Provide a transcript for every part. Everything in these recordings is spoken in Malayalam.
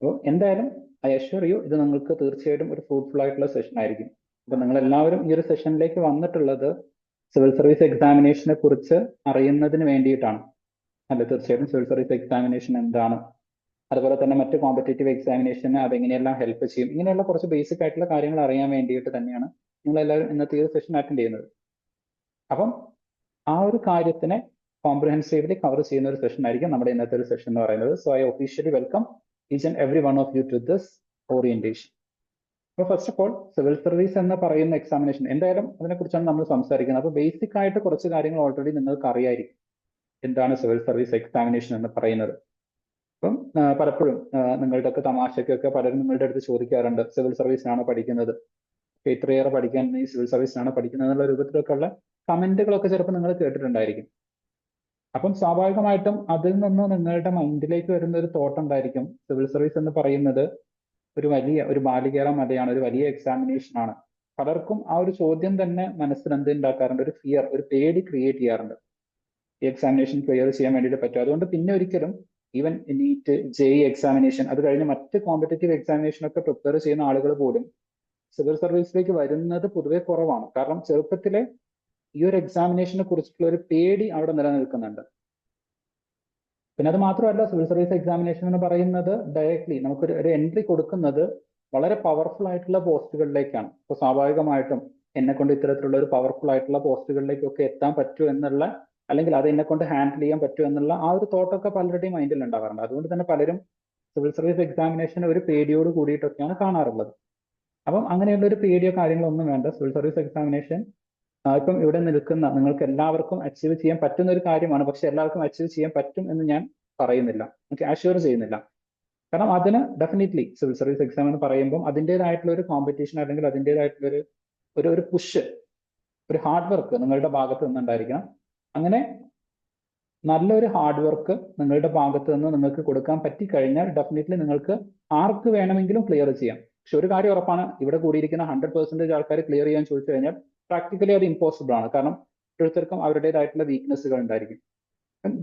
അപ്പോൾ എന്തായാലും ഐ അഷ്വർ യു ഇത് നിങ്ങൾക്ക് തീർച്ചയായിട്ടും ഒരു ഫ്രൂട്ട്ഫുൾ ആയിട്ടുള്ള സെഷൻ ആയിരിക്കും. അപ്പൊ നിങ്ങൾ എല്ലാവരും ഈ ഒരു സെഷനിലേക്ക് വന്നിട്ടുള്ളത് സിവിൽ സർവീസ് എക്സാമിനേഷനെ കുറിച്ച് അറിയുന്നതിന് വേണ്ടിയിട്ടാണ്. അല്ല, തീർച്ചയായിട്ടും സിവിൽ സർവീസ് എക്സാമിനേഷൻ എന്താണ്, അതുപോലെ തന്നെ മറ്റ് കോമ്പറ്റേറ്റീവ് എക്സാമിനേഷന് അതെങ്ങനെയെല്ലാം ഹെൽപ്പ് ചെയ്യും, ഇങ്ങനെയുള്ള കുറച്ച് ബേസിക് ആയിട്ടുള്ള കാര്യങ്ങൾ അറിയാൻ വേണ്ടിയിട്ട് തന്നെയാണ് നിങ്ങൾ എല്ലാവരും ഇന്നത്തെ ഈ ഒരു സെഷൻ അറ്റൻഡ് ചെയ്യുന്നത്. അപ്പം ആ ഒരു കാര്യത്തിനെ കോംപ്രിഹെൻസീവ്ലി കവർ ചെയ്യുന്ന ഒരു സെഷൻ ആയിരിക്കും നമ്മുടെ ഇന്നത്തെ ഒരു സെഷൻ എന്ന് പറയുന്നത്. So I officially welcome each and every one of you to this orientation. അപ്പോൾ first of all civil service എന്ന് പറയുന്ന എക്സാമിനേഷൻ എന്തായാലും അതിനെക്കുറിച്ചാണ് നമ്മൾ സംസാരിക്കുന്നത്. അപ്പോൾ ബേസിക് ആയിട്ട് കുറച്ച് കാര്യങ്ങൾ ഓൾറെഡി നിങ്ങൾക്ക് അറിയായിരിക്കും എന്താണ് സിവിൽ സർവീസ് എക്സാമിനേഷൻ എന്ന് പറയുന്നത്. അപ്പം പലപ്പോഴും നിങ്ങളുടെ ഒക്കെ തമാശയ്ക്കൊക്കെ പലരും നിങ്ങളുടെ അടുത്ത് ചോദിക്കാറുണ്ട്, സിവിൽ സർവീസിനാണോ പഠിക്കുന്നത്, ഇത്രയേറെ പഠിക്കാൻ ഈ സിവിൽ സർവീസിനാണോ പഠിക്കുന്നത് എന്നുള്ള രൂപത്തിലൊക്കെ ഉള്ള കമന്റുകളൊക്കെ ചിലപ്പോൾ നിങ്ങൾ കേട്ടിട്ടുണ്ടായിരിക്കും. അപ്പം സ്വാഭാവികമായിട്ടും അതിൽ നിന്ന് നിങ്ങളുടെ മൈൻഡിലേക്ക് വരുന്ന ഒരു തോട്ട് ഉണ്ടായിരിക്കും, സിവിൽ സർവീസ് എന്ന് പറയുന്നത് ഒരു ബാലികേറ മലയാണ്, ഒരു വലിയ എക്സാമിനേഷൻ ആണ്. പലർക്കും ആ ഒരു ചോദ്യം തന്നെ മനസ്സിൽ എന്ത് ഉണ്ടാക്കാറുണ്ട്, ഒരു ഫിയർ, ഒരു പേടി ക്രിയേറ്റ് ചെയ്യാറുണ്ട്. ഈ എക്സാമിനേഷൻ ക്ലിയർ ചെയ്യാൻ വേണ്ടിയിട്ട് പറ്റും. അതുകൊണ്ട് പിന്നെ ഒരിക്കലും ഈവൻ നീറ്റ്, ജെഇ എക്സാമിനേഷൻ, അത് കഴിഞ്ഞ് മറ്റ് കോമ്പറ്റേറ്റീവ് എക്സാമിനേഷൻ ഒക്കെ പ്രിപ്പയർ ചെയ്യുന്ന ആളുകൾ പോലും സിവിൽ സർവീസിലേക്ക് വരുന്നത് പൊതുവെ കുറവാണ്. കാരണം ചെറുപ്പത്തിലെ ഈ ഒരു എക്സാമിനേഷനെ കുറിച്ചിട്ടുള്ള ഒരു പേടി അവിടെ നിലനിൽക്കുന്നുണ്ട്. പിന്നെ അത് മാത്രമല്ല, സിവിൽ സർവീസ് എക്സാമിനേഷൻ എന്ന് പറയുന്നത് ഡയറക്ട്ലി നമുക്കൊരു എൻട്രി കൊടുക്കുന്നത് വളരെ പവർഫുൾ ആയിട്ടുള്ള പോസ്റ്റുകളിലേക്കാണ്. അപ്പോൾ സ്വാഭാവികമായിട്ടും എന്നെ കൊണ്ട് ഇത്തരത്തിലുള്ള ഒരു പവർഫുൾ ആയിട്ടുള്ള പോസ്റ്റുകളിലേക്കൊക്കെ എത്താൻ പറ്റുമോ എന്നുള്ള, അല്ലെങ്കിൽ അത് എന്നെ കൊണ്ട് ഹാൻഡിൽ ചെയ്യാൻ പറ്റുമോ എന്നുള്ള ആ ഒരു തോട്ടൊക്കെ പലരുടെയും മൈൻഡിൽ ഉണ്ടാകാറുണ്ട്. അതുകൊണ്ട് തന്നെ പലരും സിവിൽ സർവീസ് എക്സാമിനേഷൻ ഒരു പേടിയോട് കൂടിയിട്ടൊക്കെയാണ് കാണാറുള്ളത്. അപ്പം അങ്ങനെയുള്ള ഒരു പേടിയോ കാര്യങ്ങളോ ഒന്നും വേണ്ട. സിവിൽ സർവീസ് എക്സാമിനേഷൻ ഇപ്പം ഇവിടെ നിൽക്കുന്ന നിങ്ങൾക്ക് എല്ലാവർക്കും അച്ചീവ് ചെയ്യാൻ പറ്റുന്ന ഒരു കാര്യമാണ്. പക്ഷെ എല്ലാവർക്കും അച്ചീവ് ചെയ്യാൻ പറ്റും എന്ന് ഞാൻ പറയുന്നില്ല, എനിക്ക് അഷ്യൂർ ചെയ്യുന്നില്ല. കാരണം അതിന് ഡെഫിനറ്റ്ലി സിവിൽ സർവീസ് എക്സാം എന്ന് പറയുമ്പോൾ അതിൻ്റെതായിട്ടുള്ള ഒരു കോമ്പറ്റീഷൻ, അല്ലെങ്കിൽ അതിൻ്റെതായിട്ടുള്ള ഒരു പുഷ്, ഒരു ഹാർഡ് വർക്ക് നിങ്ങളുടെ ഭാഗത്ത് നിന്നുണ്ടായിരിക്കണം. അങ്ങനെ നല്ലൊരു ഹാർഡ് വർക്ക് നിങ്ങളുടെ ഭാഗത്ത് നിന്ന് നിങ്ങൾക്ക് കൊടുക്കാൻ പറ്റിക്കഴിഞ്ഞാൽ ഡെഫിനറ്റ്ലി നിങ്ങൾക്ക് ആർക്ക് വേണമെങ്കിലും ക്ലിയർ ചെയ്യാം. പക്ഷെ ഒരു കാര്യം ഉറപ്പാണ്, ഇവിടെ കൂടിയിരിക്കുന്ന 100% ആൾക്കാർ ക്ലിയർ ചെയ്യാൻ ചോദിച്ചു കഴിഞ്ഞാൽ പ്രാക്ടിക്കലി അത് ഇമ്പോസിബിൾ ആണ്. കാരണം ഓരോരുത്തർക്കും അവരുടേതായിട്ടുള്ള വീക്ക്നെസ്സുകൾ ഉണ്ടായിരിക്കും.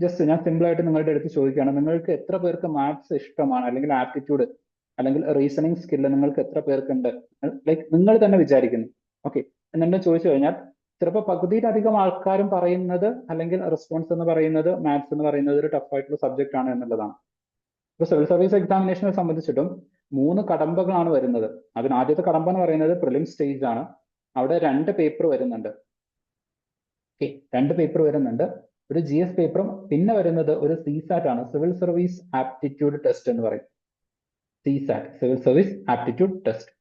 ജസ്റ്റ് ഞാൻ സിമ്പിൾ ആയിട്ട് നിങ്ങളുടെ അടുത്ത് ചോദിക്കുകയാണ്, നിങ്ങൾക്ക് എത്ര പേർക്ക് മാത്സ് ഇഷ്ടമാണ്, അല്ലെങ്കിൽ ആപ്റ്റിറ്റ്യൂഡ് അല്ലെങ്കിൽ റീസണിങ് സ്കില്ല് നിങ്ങൾക്ക് എത്ര പേർക്കുണ്ട്, ലൈക്ക് നിങ്ങൾ തന്നെ വിചാരിക്കുന്നു. ഓക്കെ, എന്നെ ചോദിച്ചു കഴിഞ്ഞാൽ ചിലപ്പോൾ പകുതിയിലധികം ആൾക്കാരും പറയുന്നത്, അല്ലെങ്കിൽ റെസ്പോൺസ് എന്ന് പറയുന്നത്, മാത്സ് എന്ന് പറയുന്നത് ഒരു ടഫ് ആയിട്ടുള്ള സബ്ജക്റ്റ് ആണ് എന്നുള്ളതാണ്. ഇപ്പൊ സിവിൽ സർവീസ് എക്സാമിനേഷനെ സംബന്ധിച്ചിട്ടും 3 കടമ്പകളാണ് വരുന്നത്. അതിന് ആദ്യത്തെ കടമ്പ എന്ന് പറയുന്നത് പ്രിലിം സ്റ്റേജ് ആണ്. അവിടെ 2 പേപ്പർ വരുന്നുണ്ട്. ഓക്കെ, 2 പേപ്പർ വരുന്നുണ്ട്, ഒരു GS പേപ്പറും പിന്നെ വരുന്നത് ഒരു CSAT ആണ്, സിവിൽ സർവീസ് ആപ്റ്റിറ്റ്യൂഡ് ടെസ്റ്റ് എന്ന് പറയും. CSAT, civil service aptitude test.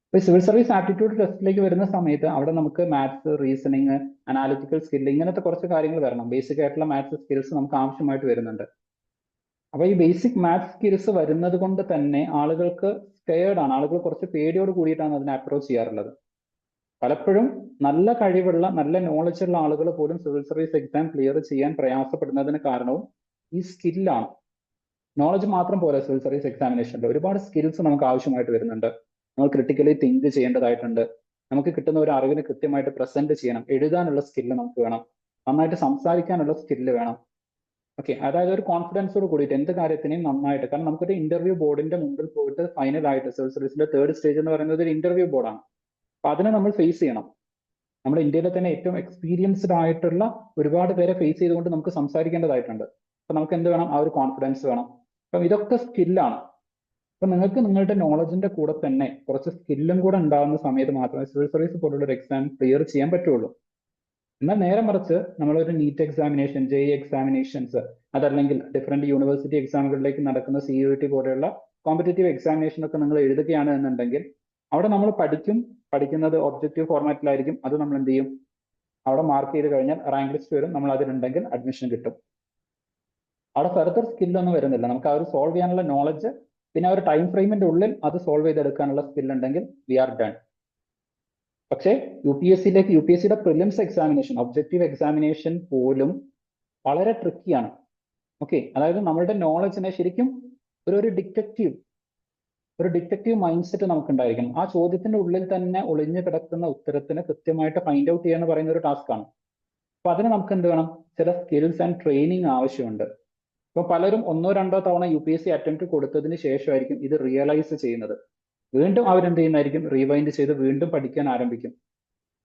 ഇപ്പൊ സിവിൽ സർവീസ് ആപ്റ്റിറ്റ്യൂഡ് ടെസ്റ്റിലേക്ക് വരുന്ന സമയത്ത് അവിടെ നമുക്ക് മാത്സ്, റീസണിങ്, അനാലിറ്റിക്കൽ സ്കിൽ, ഇങ്ങനത്തെ കുറച്ച് കാര്യങ്ങൾ വരണം. ബേസിക് ആയിട്ടുള്ള മാത്സ് സ്കിൽസ് നമുക്ക് ആവശ്യമായിട്ട് വരുന്നുണ്ട്. അപ്പൊ ഈ ബേസിക് മാത്സ് സ്കിൽസ് വരുന്നത് കൊണ്ട് തന്നെ ആളുകൾക്ക് സ്കെയർഡ് ആണ്, ആളുകൾ കുറച്ച് പേടിയോട് കൂടിയിട്ടാണ് അതിനെ അപ്രോച്ച് ചെയ്യാറുള്ളത്. പലപ്പോഴും നല്ല കഴിവുള്ള, നല്ല നോളജ് ഉള്ള ആളുകൾ പോലും സിവിൽ സർവീസ് എക്സാം ക്ലിയർ ചെയ്യാൻ പ്രയാസപ്പെടുന്നതിന് കാരണവും ഈ സ്കില്ലാണ്. നോളജ് മാത്രം പോലെ സിവിൽ സർവീസ് എക്സാമിനേഷനിൽ ഒരുപാട് സ്കിൽസ് നമുക്ക് ആവശ്യമായിട്ട് വരുന്നുണ്ട്. നമ്മൾ ക്രിട്ടിക്കലി തിങ്ക് ചെയ്യേണ്ടതായിട്ടുണ്ട്. നമുക്ക് കിട്ടുന്ന ഒരു അറിവിന് കൃത്യമായിട്ട് പ്രസന്റ് ചെയ്യണം. എഴുതാനുള്ള സ്കില്ല് നമുക്ക് വേണം. നന്നായിട്ട് സംസാരിക്കാനുള്ള സ്കില്ല് വേണം. ഓക്കെ, അതായത് ഒരു കോൺഫിഡൻസോട് കൂടിയിട്ട് എന്ത് കാര്യത്തിനെയും നന്നായിട്ട്, കാരണം നമുക്കൊരു ഇന്റർവ്യൂ ബോർഡിന്റെ മുമ്പിൽ പോയിട്ട് ഫൈനലായിട്ട് സിവിൽ സർവീസിന്റെ 3rd സ്റ്റേജ് എന്ന് പറയുന്നത് ഒരു ഇന്റർവ്യൂ ബോർഡാണ്. അപ്പൊ അതിനെ നമ്മൾ ഫേസ് ചെയ്യണം. നമ്മുടെ ഇന്ത്യയിലെ തന്നെ ഏറ്റവും എക്സ്പീരിയൻസ്ഡ് ആയിട്ടുള്ള ഒരുപാട് പേരെ ഫേസ് ചെയ്തുകൊണ്ട് നമുക്ക് സംസാരിക്കേണ്ടതായിട്ടുണ്ട്. അപ്പൊ നമുക്ക് എന്ത് വേണം, ആ ഒരു കോൺഫിഡൻസ് വേണം. അപ്പം ഇതൊക്കെ സ്കില്ലാണ്. അപ്പൊ നിങ്ങൾക്ക് നിങ്ങളുടെ നോളജിന്റെ കൂടെ തന്നെ കുറച്ച് സ്കില്ലും കൂടെ ഉണ്ടാകുന്ന സമയത്ത് മാത്രമേ സിവിൽ സർവീസ് പോലുള്ള ഒരു എക്സാം ക്ലിയർ ചെയ്യാൻ പറ്റുള്ളൂ. എന്നാൽ നേരെ മറിച്ച് നമ്മളൊരു നീറ്റ് എക്സാമിനേഷൻ, ജെഇ എക്സാമിനേഷൻസ്, അതല്ലെങ്കിൽ ഡിഫറെന്റ് യൂണിവേഴ്സിറ്റി എക്സാമുകളിലേക്ക് നടക്കുന്ന CUET പോലെയുള്ള കോമ്പറ്റേറ്റീവ് എക്സാമിനേഷൻ ഒക്കെ നിങ്ങൾ എഴുതുകയാണ് എന്നുണ്ടെങ്കിൽ അവിടെ നമ്മൾ പഠിക്കുന്നത് ഒബ്ജക്റ്റീവ് ഫോർമാറ്റിലായിരിക്കും. അത് നമ്മൾ എന്ത് ചെയ്യും, അവിടെ മാർക്ക് ചെയ്ത് കഴിഞ്ഞാൽ റാങ്ക് ലിസ്റ്റ് വരും, നമ്മൾ അതിലുണ്ടെങ്കിൽ അഡ്മിഷൻ കിട്ടും. അവിടെ ഫർദർ സ്കില്ലൊന്നും വരുന്നില്ല. നമുക്ക് ആ ഒരു സോൾവ് ചെയ്യാനുള്ള നോളജ്, പിന്നെ ആ ഒരു ടൈം ഫ്രെയിമിന്റെ ഉള്ളിൽ അത് സോൾവ് ചെയ്തെടുക്കാനുള്ള സ്കിൽ ഉണ്ടെങ്കിൽ വി ആർ ഡൺ. പക്ഷേ UPSCയുടെ പ്രിലിംസ് എക്സാമിനേഷൻ, ഒബ്ജക്റ്റീവ് എക്സാമിനേഷൻ പോലും വളരെ ട്രിക്കിയാണ്. ഓക്കെ, അതായത് നമ്മളുടെ നോളജിനെ ശരിക്കും ഒരു ഡിറ്റക്റ്റീവ് മൈൻഡ് സെറ്റ് നമുക്ക് ഉണ്ടായിരിക്കണം. ആ ചോദ്യത്തിന്റെ ഉള്ളിൽ തന്നെ ഒളിഞ്ഞു കിടക്കുന്ന ഉത്തരത്തിന് കൃത്യമായിട്ട് ഫൈൻഡ് ഔട്ട് ചെയ്യുക എന്ന് പറയുന്ന ഒരു ടാസ്ക് ആണ്. അപ്പൊ അതിന് നമുക്ക് എന്ത് വേണം, ചില സ്കിൽസ് ആൻഡ് ട്രെയിനിങ് ആവശ്യമുണ്ട്. ഇപ്പൊ പലരും 1-2 തവണ UPSC അറ്റംപ്റ്റ് കൊടുത്തതിന് ശേഷമായിരിക്കും ഇത് റിയലൈസ് ചെയ്യുന്നത്. വീണ്ടും അവരെന്ത് ചെയ്യുന്നതായിരിക്കും, റീവൈൻഡ് ചെയ്ത് വീണ്ടും പഠിക്കാൻ ആരംഭിക്കും.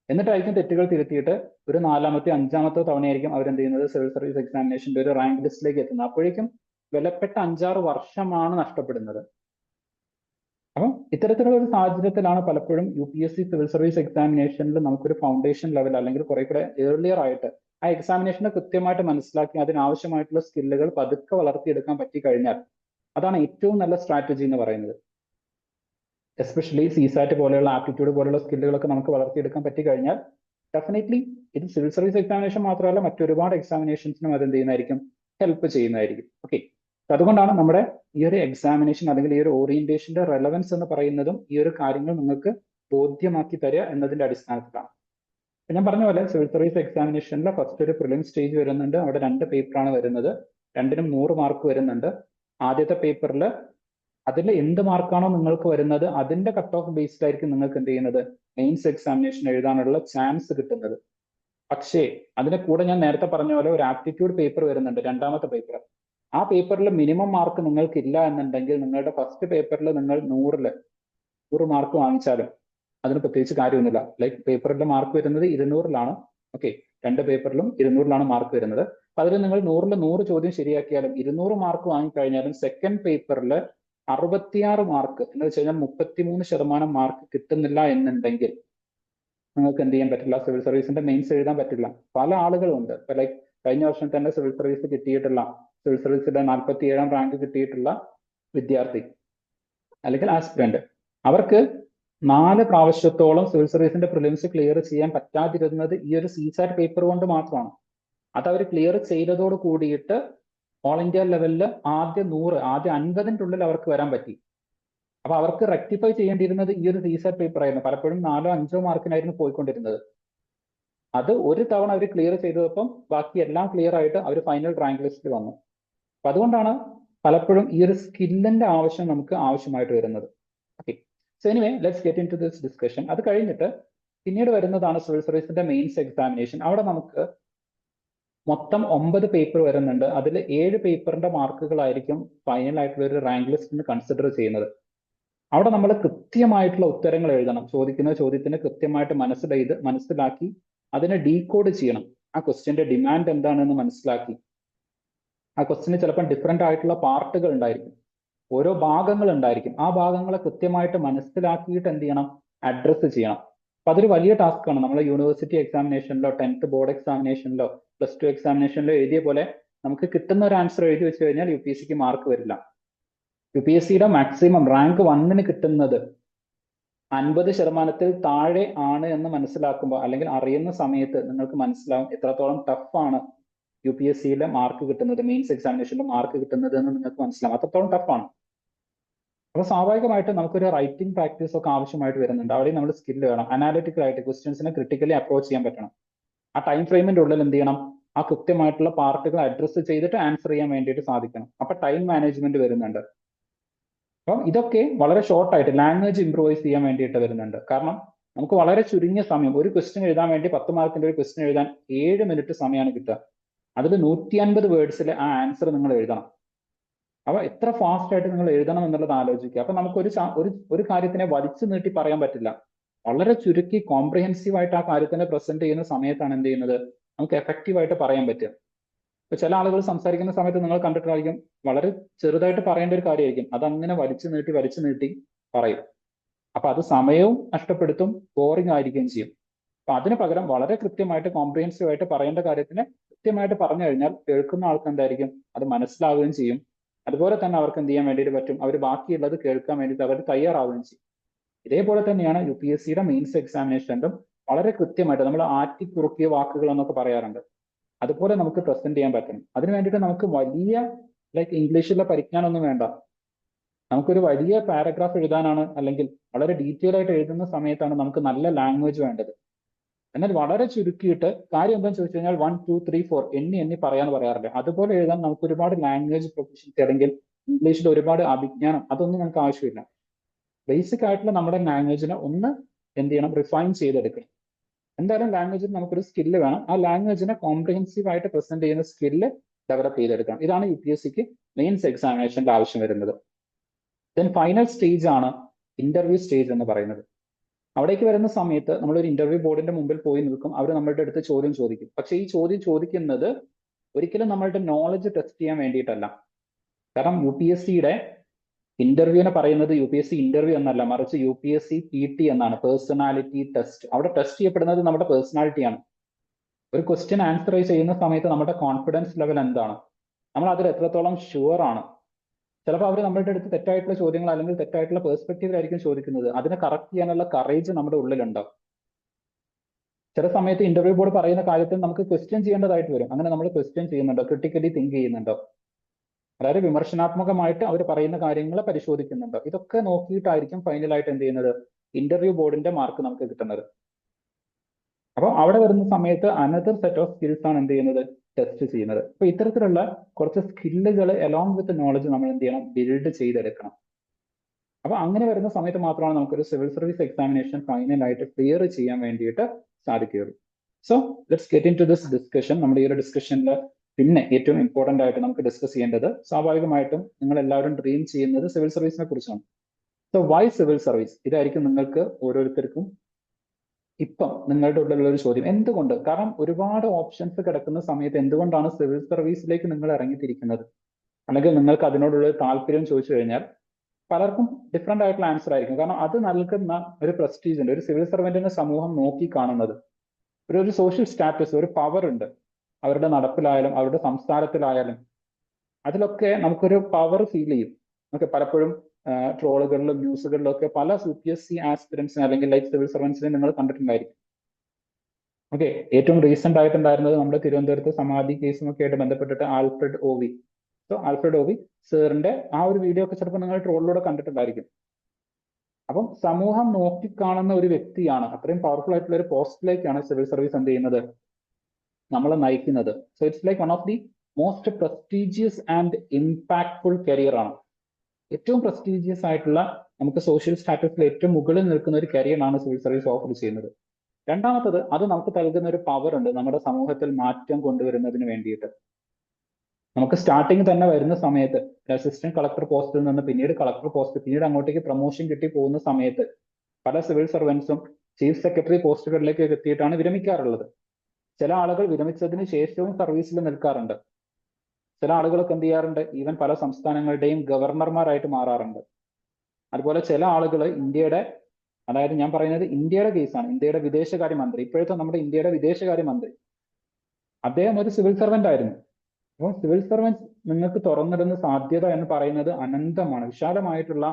എന്നിട്ടായിരിക്കും തെറ്റുകൾ തിരുത്തിയിട്ട് ഒരു 4-മത്തെ 5-മത്തെ തവണയായിരിക്കും അവരെന്ത് ചെയ്യുന്നത്, സിവിൽ സർവീസ് എക്സാമിനേഷന്റെ ഒരു റാങ്ക് ലിസ്റ്റിലേക്ക് എത്തുന്നത്. അപ്പോഴേക്കും വിലപ്പെട്ട 5-6 വർഷമാണ് നഷ്ടപ്പെടുന്നത്. അപ്പം ഇത്തരത്തിലുള്ള ഒരു സാഹചര്യത്തിലാണ് പലപ്പോഴും UPSC സിവിൽ സർവീസ് എക്സാമിനേഷനിൽ നമുക്കൊരു ഫൗണ്ടേഷൻ ലെവൽ അല്ലെങ്കിൽ കുറെ കൂടെ ഏർലിയർ ആയിട്ട് ആ എക്സാമിനേഷനെ കൃത്യമായിട്ട് മനസ്സിലാക്കി അതിനാവശ്യമായിട്ടുള്ള സ്കില്ലുകൾ പതുക്കെ വളർത്തിയെടുക്കാൻ പറ്റി കഴിഞ്ഞാൽ അതാണ് ഏറ്റവും നല്ല സ്ട്രാറ്റജി എന്ന് പറയുന്നത്. എസ്പെഷ്യലി CSAT പോലെയുള്ള ആപ്റ്റിറ്റ്യൂഡ് പോലെയുള്ള സ്കില്ലുകളൊക്കെ നമുക്ക് വളർത്തിയെടുക്കാൻ പറ്റി കഴിഞ്ഞാൽ ഡെഫിനറ്റ്ലി ഇത് സിവിൽ സർവീസ് എക്സാമിനേഷൻ മാത്രമല്ല മറ്റൊരുപാട് എക്സാമിനേഷൻസിനും അത് എന്ത് ചെയ്യുന്നതായിരിക്കും, ഹെൽപ്പ് ചെയ്യുന്നതായിരിക്കും. ഓക്കെ, അതുകൊണ്ടാണ് നമ്മുടെ ഈ ഒരു എക്സാമിനേഷൻ അല്ലെങ്കിൽ ഈ ഒരു ഓറിയന്റേഷന്റെ റെലവൻസ് എന്ന് പറയുന്നതും ഈ ഒരു കാര്യങ്ങൾ നിങ്ങൾക്ക് ബോധ്യമാക്കി തരിക എന്നതിന്റെ അടിസ്ഥാനത്തിലാണ്. ഞാൻ പറഞ്ഞ പോലെ സിവിൽ സർവീസ് എക്സാമിനേഷനിലെ ഫസ്റ്റ് ഒരു പ്രിലിം സ്റ്റേജ് വരുന്നുണ്ട്. അവിടെ 2 പേപ്പറാണ് വരുന്നത്, രണ്ടിനും 100 മാർക്ക് വരുന്നുണ്ട്. ആദ്യത്തെ പേപ്പറിൽ അതിൽ എന്ത് മാർക്കാണോ നിങ്ങൾക്ക് വരുന്നത് അതിന്റെ കട്ട് ഓഫ് ബേസ്ഡ് ആയിരിക്കും നിങ്ങൾക്ക് എന്ത് ചെയ്യുന്നത്, മെയിൻസ് എക്സാമിനേഷൻ എഴുതാനുള്ള ചാൻസ് കിട്ടുന്നത്. പക്ഷേ അതിന്റെ കൂടെ ഞാൻ നേരത്തെ പറഞ്ഞ പോലെ ഒരു ആപ്റ്റിറ്റ്യൂഡ് പേപ്പർ വരുന്നുണ്ട്, 2-മത്തെ പേപ്പർ. ആ പേപ്പറിൽ മിനിമം മാർക്ക് നിങ്ങൾക്ക് ഇല്ല എന്നുണ്ടെങ്കിൽ നിങ്ങളുടെ ഫസ്റ്റ് പേപ്പറിൽ നിങ്ങൾ 100 മാർക്ക് വാങ്ങിച്ചാലും അതിന് പ്രത്യേകിച്ച് കാര്യമൊന്നുമില്ല. ലൈക്ക് പേപ്പറിന്റെ മാർക്ക് വരുന്നത് 200-ലാണ്. ഓക്കെ, 2 പേപ്പറിലും 200-ലാണ് മാർക്ക് വരുന്നത്. അപ്പൊ അതിൽ നിങ്ങൾ 100-ൽ 100 ചോദ്യം ശരിയാക്കിയാലും 200 മാർക്ക് വാങ്ങിക്കഴിഞ്ഞാലും സെക്കൻഡ് പേപ്പറിൽ 66 മാർക്ക് എന്ന് വെച്ച് കഴിഞ്ഞാൽ 33% മാർക്ക് കിട്ടുന്നില്ല എന്നുണ്ടെങ്കിൽ നിങ്ങൾക്ക് എന്ത് ചെയ്യാൻ പറ്റില്ല, സിവിൽ സർവീസിന്റെ മെയിൻസ് എഴുതാൻ പറ്റില്ല. പല ആളുകളുണ്ട്, ഇപ്പൊ ലൈക്ക് കഴിഞ്ഞ വർഷം തന്നെ സിവിൽ സർവീസ് കിട്ടിയിട്ടുള്ള, സിവിൽ സർവീസിന്റെ 47-ാം റാങ്ക് കിട്ടിയിട്ടുള്ള വിദ്യാർത്ഥി അല്ലെങ്കിൽ ആസ്പിരന്റ്, അവർക്ക് 4 പ്രാവശ്യത്തോളം സിവിൽ സർവീസിന്റെ പ്രിലിംസ് ക്ലിയർ ചെയ്യാൻ പറ്റാതിരുന്നത് ഈ ഒരു CSAT പേപ്പർ കൊണ്ട് മാത്രമാണ്. അത് അവർ ക്ലിയർ ചെയ്തതോട് കൂടിയിട്ട് ഓൾ ഇന്ത്യ ലെവലിൽ ആദ്യ 50-ന്റെ ഉള്ളിൽ അവർക്ക് വരാൻ പറ്റി. അപ്പൊ അവർക്ക് റെക്ടിഫൈ ചെയ്യേണ്ടിയിരുന്നത് ഈ ഒരു CSAT പേപ്പർ ആയിരുന്നു. പലപ്പോഴും 4-5 മാർക്കിനായിരുന്നു പോയിക്കൊണ്ടിരുന്നത്. അത് ഒരു തവണ അവർ ക്ലിയർ ചെയ്തപ്പം ബാക്കി എല്ലാം ക്ലിയർ ആയിട്ട് അവർ ഫൈനൽ റാങ്ക് ലിസ്റ്റിൽ വന്നു. അപ്പൊ അതുകൊണ്ടാണ് പലപ്പോഴും ഈ ഒരു സ്കില്ലിന്റെ ആവശ്യം നമുക്ക് ആവശ്യമായിട്ട് വരുന്നത്. Okay, so anyway let's get into this discussion. അത് കഴിഞ്ഞിട്ട് പിന്നീട് വരുന്നതാണ് സിവിൽ സർവീസിന്റെ മെയിൻസ് എക്സാമിനേഷൻ. അവിടെ നമുക്ക് മൊത്തം 9 പേപ്പർ വരുന്നുണ്ട്. അതിൽ 7 പേപ്പറിന്റെ മാർക്കുകളായിരിക്കും ഫൈനൽ ആയിട്ടുള്ള ഒരു റാങ്ക് ലിസ്റ്റിന് കൺസിഡർ ചെയ്യുന്നത്. അവിടെ നമ്മൾ കൃത്യമായിട്ടുള്ള ഉത്തരങ്ങൾ എഴുതണം. ചോദിക്കുന്ന ചോദ്യത്തിന് കൃത്യമായിട്ട് മനസ്സിലാക്കി അതിനെ ഡീകോഡ് ചെയ്യണം. ആ ക്വസ്റ്റ്യന്റെ ഡിമാൻഡ് എന്താണെന്ന് മനസ്സിലാക്കി, ആ ക്വസ്റ്റ്യന് ചിലപ്പോൾ ഡിഫറെന്റ് ആയിട്ടുള്ള പാർട്ടുകൾ ഉണ്ടായിരിക്കും, ഓരോ ഭാഗങ്ങൾ ഉണ്ടായിരിക്കും. ആ ഭാഗങ്ങളെ കൃത്യമായിട്ട് മനസ്സിലാക്കിയിട്ട് എന്ത് ചെയ്യണം, അഡ്രസ്സ് ചെയ്യണം. അപ്പൊ അതൊരു വലിയ ടാസ്ക് ആണ്. നമ്മൾ യൂണിവേഴ്സിറ്റി എക്സാമിനേഷനിലോ 10th ബോർഡ് എക്സാമിനേഷനിലോ +2 എക്സാമിനേഷനിലോ എഴുതിയ പോലെ നമുക്ക് കിട്ടുന്ന ഒരു ആൻസർ എഴുതി വെച്ച് കഴിഞ്ഞാൽ UPSCക്ക് മാർക്ക് വരില്ല. UPSCയുടെ മാക്സിമം റാങ്ക് 1ന് കിട്ടുന്നത് 50% താഴെ ആണ് എന്ന് മനസ്സിലാക്കുമ്പോൾ അല്ലെങ്കിൽ അറിയുന്ന സമയത്ത് നിങ്ങൾക്ക് മനസ്സിലാവും എത്രത്തോളം ടഫാണ് UPSCയിലെ മാർക്ക് കിട്ടുന്നത്, മെയിൻസ് എക്സാമിനേഷനിലെ മാർക്ക് കിട്ടുന്നത് എന്ന് നിങ്ങൾക്ക് മനസ്സിലാവും. അത്രത്തോളം ടഫാണ്. അപ്പൊ സ്വാഭാവികമായിട്ട് നമുക്കൊരു റൈറ്റിംഗ് പ്രാക്ടീസ് ഒക്കെ ആവശ്യമായിട്ട് വരുന്നുണ്ട്. അവിടെ നമ്മൾ സ്കില്ല് വേണം. അനാലിറ്റിക്കൽ ആയിട്ട് ക്വസ്റ്റ്യൻസിനെ ക്രിട്ടിക്കലി അപ്രോച്ച് ചെയ്യാൻ പറ്റണം. ആ ടൈം ഫ്രെയിമിന്റെ ഉള്ളിൽ എന്ത് ചെയ്യണം, ആ കൃത്യമായിട്ടുള്ള പാർട്ടുകൾ അഡ്രസ്സ് ചെയ്തിട്ട് ആൻസർ ചെയ്യാൻ വേണ്ടിയിട്ട് സാധിക്കണം. അപ്പൊ ടൈം മാനേജ്മെന്റ് വരുന്നുണ്ട്. അപ്പം ഇതൊക്കെ വളരെ ഷോർട്ട് ആയിട്ട് ലാംഗ്വേജ് ഇംപ്രൂവൈസ് ചെയ്യാൻ വേണ്ടിയിട്ട് വരുന്നുണ്ട്. കാരണം നമുക്ക് വളരെ ചുരുങ്ങിയ സമയം, ഒരു ക്വസ്റ്റ്യൻ എഴുതാൻ വേണ്ടി 10 മാർക്കിന്റെ ഒരു ക്വസ്റ്റ്യൻ എഴുതാൻ 7 മിനിറ്റ് സമയമാണ് കിട്ടുക. അതിൽ 150 വേർഡ്സിൽ ആ ആൻസർ നിങ്ങൾ എഴുതണം. അപ്പൊ എത്ര ഫാസ്റ്റ് ആയിട്ട് നിങ്ങൾ എഴുതണം എന്നുള്ളത് ആലോചിക്കുക. അപ്പൊ നമുക്ക് ഒരു കാര്യത്തിനെ വലിച്ചു നീട്ടി പറയാൻ പറ്റില്ല. വളരെ ചുരുക്കി കോംപ്രിഹെൻസീവ് ആയിട്ട് ആ കാര്യത്തിനെ പ്രസന്റ് ചെയ്യുന്ന സമയത്താണ് എന്ത് ചെയ്യുന്നത്, നമുക്ക് എഫക്റ്റീവ് ആയിട്ട് പറയാൻ പറ്റുക. ഇപ്പൊ ചില ആളുകൾ സംസാരിക്കുന്ന സമയത്ത് നിങ്ങൾ കണ്ടിട്ടായിരിക്കും വളരെ ചെറുതായിട്ട് പറയേണ്ട ഒരു കാര്യമായിരിക്കും, അതങ്ങനെ വലിച്ചു നീട്ടി പറയും. അപ്പൊ അത് സമയവും നഷ്ടപ്പെടുത്തും, ബോറിംഗ് ആയിരിക്കുകയും ചെയ്യും. അപ്പൊ അതിന് പകരം വളരെ കൃത്യമായിട്ട് കോംപ്രിഹെൻസീവ് ആയിട്ട് പറയേണ്ട കാര്യത്തിനെ കൃത്യമായിട്ട് പറഞ്ഞു കഴിഞ്ഞാൽ കേൾക്കുന്ന ആൾക്ക് എന്തായിരിക്കും, അത് മനസ്സിലാവുകയും ചെയ്യും. അതുപോലെ തന്നെ അവർക്ക് എന്ത് ചെയ്യാൻ വേണ്ടിയിട്ട് പറ്റും, അവർ ബാക്കിയുള്ളത് കേൾക്കാൻ വേണ്ടിയിട്ട് അവർ തയ്യാറാവുകയും ചെയ്യും. ഇതേപോലെ തന്നെയാണ് UPSCയുടെ മെയിൻസ് എക്സാമിനേഷനിലും വളരെ കൃത്യമായിട്ട് നമ്മൾ ആറ്റിക്കുറുക്കിയ വാക്കുകൾ എന്നൊക്കെ പറയാറുണ്ട്. അതുപോലെ നമുക്ക് പ്രസന്റ് ചെയ്യാൻ പറ്റണം. അതിന് വേണ്ടിയിട്ട് നമുക്ക് വലിയ ലൈക്ക് ഇംഗ്ലീഷിലെ പരിജ്ഞാനമൊന്നും വേണ്ട. നമുക്കൊരു വലിയ പാരഗ്രാഫ് എഴുതാനാണ് അല്ലെങ്കിൽ വളരെ ഡീറ്റെയിൽ ആയിട്ട് എഴുതുന്ന സമയത്താണ് നമുക്ക് നല്ല ലാംഗ്വേജ് വേണ്ടത്. എന്നാൽ വളരെ ചുരുക്കിയിട്ട് കാര്യം എന്താണെന്ന് ചോദിച്ചു കഴിഞ്ഞാൽ 1 2 3 4 എണ്ണി പറയാന്ന് പറയാറില്ല. അതുപോലെ എഴുതാൻ നമുക്ക് ഒരുപാട് ലാംഗ്വേജ് പ്രൊഫഷൻസി അല്ലെങ്കിൽ ഇംഗ്ലീഷിൽ ഒരുപാട് അഭിജ്ഞാനം അതൊന്നും നമുക്ക് ആവശ്യമില്ല. ബേസിക് ആയിട്ടുള്ള നമ്മുടെ ലാംഗ്വേജിനെ ഒന്ന് എന്ത് ചെയ്യണം, റിഫൈൻ ചെയ്തെടുക്കണം. എന്തായാലും ലാംഗ്വേജിൽ നമുക്കൊരു സ്കില്ല് വേണം. ആ ലാംഗ്വേജിനെ കോംപ്രിഹെൻസീവ് ആയിട്ട് പ്രസന്റ് ചെയ്യുന്ന സ്കില്ല് ഡെവലപ്പ് ചെയ്തെടുക്കണം. ഇതാണ് UPSCക്ക് മെയിൻസ് എക്സാമിനേഷനിൽ ആവശ്യം വരുന്നത്. ദെൻ ഫൈനൽ സ്റ്റേജ് ആണ് ഇന്റർവ്യൂ സ്റ്റേജ് എന്ന് പറയുന്നത്. അവിടേക്ക് വരുന്ന സമയത്ത് നമ്മളൊരു ഇന്റർവ്യൂ ബോർഡിന്റെ മുമ്പിൽ പോയി നിൽക്കും, അവർ നമ്മളുടെ അടുത്ത് ചോദ്യം ചോദിക്കും. പക്ഷേ ഈ ചോദ്യം ചോദിക്കുന്നത് ഒരിക്കലും നമ്മളുടെ നോളജ് ടെസ്റ്റ് ചെയ്യാൻ വേണ്ടിയിട്ടല്ല. കാരണം UPSCയുടെ ഇന്റർവ്യൂവിനെ പറയുന്നത് UPSC ഇന്റർവ്യൂ എന്നല്ല, മറിച്ച് UPSC PT എന്നാണ്, പേഴ്സണാലിറ്റി ടെസ്റ്റ്. അവിടെ ടെസ്റ്റ് ചെയ്യപ്പെടുന്നത് നമ്മുടെ പേഴ്സണാലിറ്റിയാണ്. ഒരു ക്വസ്റ്റ്യൻ ആൻസർ ചെയ്യുന്ന സമയത്ത് നമ്മുടെ കോൺഫിഡൻസ് ലെവൽ എന്താണ്, നമ്മൾ അതിൽ എത്രത്തോളം ഷുവർ ആണ്. ചിലപ്പോൾ അവർ നമ്മളുടെ അടുത്ത് തെറ്റായിട്ടുള്ള ചോദ്യങ്ങൾ അല്ലെങ്കിൽ തെറ്റായിട്ടുള്ള പേഴ്സ്പെക്റ്റീവിലായിരിക്കും ചോദിക്കുന്നത്. അതിനെ കറക്റ്റ് ചെയ്യാനുള്ള കറേജ് നമ്മുടെ ഉള്ളിലുണ്ടാവും. ചില സമയത്ത് ഇന്റർവ്യൂ ബോർഡ് പറയുന്ന കാര്യത്തിൽ നമുക്ക് ക്വസ്റ്റ്യൻ ചെയ്യേണ്ടതായിട്ട് വരും. അങ്ങനെ നമ്മൾ ക്വസ്റ്റ്യൻ ചെയ്യുന്നുണ്ടോ, ക്രിട്ടിക്കലി തിങ്ക് ചെയ്യുന്നുണ്ടോ, അതായത് വിമർശനാത്മകമായിട്ട് അവർ പറയുന്ന കാര്യങ്ങളെ പരിശോധിക്കുന്നുണ്ടോ, ഇതൊക്കെ നോക്കിയിട്ടായിരിക്കും ഫൈനലായിട്ട് എന്ത് ചെയ്യുന്നത്, ഇന്റർവ്യൂ ബോർഡിന്റെ മാർക്ക് നമുക്ക് കിട്ടുന്നത്. അപ്പോൾ അവിടെ വരുന്ന സമയത്ത് അനദർ സെറ്റ് ഓഫ് സ്കിൽസ് ആണ് എന്ത് ചെയ്യുന്നത്, ടെസ്റ്റ് ചെയ്യുന്നത്. അപ്പൊ ഇത്തരത്തിലുള്ള കുറച്ച് സ്കില്ലുകൾ അലോങ് വിത്ത് നോളജ് നമ്മൾ എന്ത് ചെയ്യണം, ബിൽഡ് ചെയ്തെടുക്കണം. അപ്പൊ അങ്ങനെ വരുന്ന സമയത്ത് മാത്രമാണ് നമുക്കൊരു സിവിൽ സർവീസ് എക്സാമിനേഷൻ ഫൈനലായിട്ട് ക്ലിയർ ചെയ്യാൻ വേണ്ടിയിട്ട് സാധിക്കുകയുള്ളൂ. So let's get into this discussion. നമ്മുടെ ഈ ഒരു ഡിസ്കഷനിൽ പിന്നെ ഏറ്റവും ഇമ്പോർട്ടന്റ് ആയിട്ട് നമുക്ക് ഡിസ്കസ് ചെയ്യേണ്ടത്, സ്വാഭാവികമായിട്ടും നിങ്ങൾ എല്ലാവരും ഡ്രീം ചെയ്യുന്നത് സിവിൽ സർവീസിനെ കുറിച്ചാണ്. സോ വൈ സിവിൽ സർവീസ്, ഇതായിരിക്കും നിങ്ങൾക്ക് ഓരോരുത്തർക്കും ഇപ്പം നിങ്ങളുടെ ഉള്ളിലുള്ള ഒരു ചോദ്യം. എന്തുകൊണ്ട്? കാരണം ഒരുപാട് ഓപ്ഷൻസ് കിടക്കുന്ന സമയത്ത് എന്തുകൊണ്ടാണ് സിവിൽ സർവീസിലേക്ക് നിങ്ങൾ ഇറങ്ങിത്തിരിക്കുന്നത്, അല്ലെങ്കിൽ നിങ്ങൾക്ക് അതിനോടുള്ള താല്പര്യം ചോദിച്ചു കഴിഞ്ഞാൽ പലർക്കും ഡിഫറെന്റ് ആയിട്ടുള്ള ആൻസർ ആയിരിക്കും. കാരണം അത് നൽകുന്ന ഒരു പ്രസ്റ്റീജ് ഉണ്ട്. ഒരു സിവിൽ സർവന്റിനെ സമൂഹം നോക്കി കാണുന്നത് ഒരു സോഷ്യൽ സ്റ്റാറ്റസ്, ഒരു പവർ ഉണ്ട്. അവരുടെ നടപ്പിലായാലും അവരുടെ സംസാരത്തിലായാലും അതിലൊക്കെ നമുക്കൊരു പവർ ഫീൽ ചെയ്യും. നമുക്ക് പലപ്പോഴും ട്രോളുകളിലും ന്യൂസുകളിലും ഒക്കെ പല UPSC ആസ്പിരൻസിനെ അല്ലെങ്കിൽ ലൈഫ് സിവിൽ സർവൻസിനെ നിങ്ങൾ കണ്ടിട്ടുണ്ടായിരിക്കും. ഓക്കെ, ഏറ്റവും റീസെന്റ് ആയിട്ടുണ്ടായിരുന്നത് നമ്മുടെ തിരുവനന്തപുരത്ത് സമാധി കേസും ഒക്കെ ആയിട്ട് ബന്ധപ്പെട്ടിട്ട് Alfred OV. So Alfred OV സാറിന്റെ ആ ഒരു വീഡിയോ ഒക്കെ ചിലപ്പോൾ നിങ്ങൾ ട്രോളിലൂടെ കണ്ടിട്ടുണ്ടായിരിക്കും. അപ്പം സമൂഹം നോക്കിക്കാണുന്ന ഒരു വ്യക്തിയാണ്, അത്രയും പവർഫുൾ ആയിട്ടുള്ള ഒരു പോസ്റ്റിലേക്കാണ് സിവിൽ സർവീസ് എന്ത് ചെയ്യുന്നത്, നമ്മളെ നയിക്കുന്നത്. So it's like one of the most prestigious and impactful career ആണ്. ഏറ്റവും പ്രസ്റ്റീജിയസ് ആയിട്ടുള്ള, നമുക്ക് സോഷ്യൽ സ്റ്റാറ്റസിൽ ഏറ്റവും മുകളിൽ നിൽക്കുന്ന ഒരു കരിയറാണ് സിവിൽ സർവീസ് ഓഫർ ചെയ്യുന്നത്. രണ്ടാമത്തത്, അത് നമുക്ക് നൽകുന്ന ഒരു പവർ ഉണ്ട് നമ്മുടെ സമൂഹത്തിൽ മാറ്റം കൊണ്ടുവരുന്നതിന് വേണ്ടിയിട്ട്. നമുക്ക് സ്റ്റാർട്ടിങ് തന്നെ വരുന്ന സമയത്ത് അസിസ്റ്റന്റ് കളക്ടർ പോസ്റ്റിൽ നിന്ന് പിന്നീട് കളക്ടർ പോസ്റ്റ്, പിന്നീട് അങ്ങോട്ടേക്ക് പ്രൊമോഷൻ കിട്ടി പോകുന്ന സമയത്ത് പല സിവിൽ സർവൻസും ചീഫ് സെക്രട്ടറി പോസ്റ്റുകളിലേക്ക് എത്തിയിട്ടാണ് വിരമിക്കാറുള്ളത്. ചില ആളുകൾ വിരമിച്ചതിന് ശേഷവും സർവീസിൽ നിൽക്കാറുണ്ട്. ചില ആളുകളൊക്കെ എന്ത് ചെയ്യാറുണ്ട്, ഈവൻ പല സംസ്ഥാനങ്ങളുടെയും ഗവർണർമാരായിട്ട് മാറാറുണ്ട്. അതുപോലെ ചില ആളുകൾ ഇന്ത്യയുടെ, അതായത് ഞാൻ പറയുന്നത് ഇന്ത്യയുടെ കേസാണ്, ഇന്ത്യയുടെ വിദേശകാര്യമന്ത്രി, ഇപ്പോഴത്തെ നമ്മുടെ ഇന്ത്യയുടെ വിദേശകാര്യമന്ത്രി, അദ്ദേഹം ഒരു സിവിൽ സർവന്റ് ആയിരുന്നു. അപ്പോൾ സിവിൽ സർവൻസ് നിങ്ങൾക്ക് തുറന്നിടുന്ന സാധ്യത എന്ന് പറയുന്നത് അനന്തമാണ്. വിശാലമായിട്ടുള്ള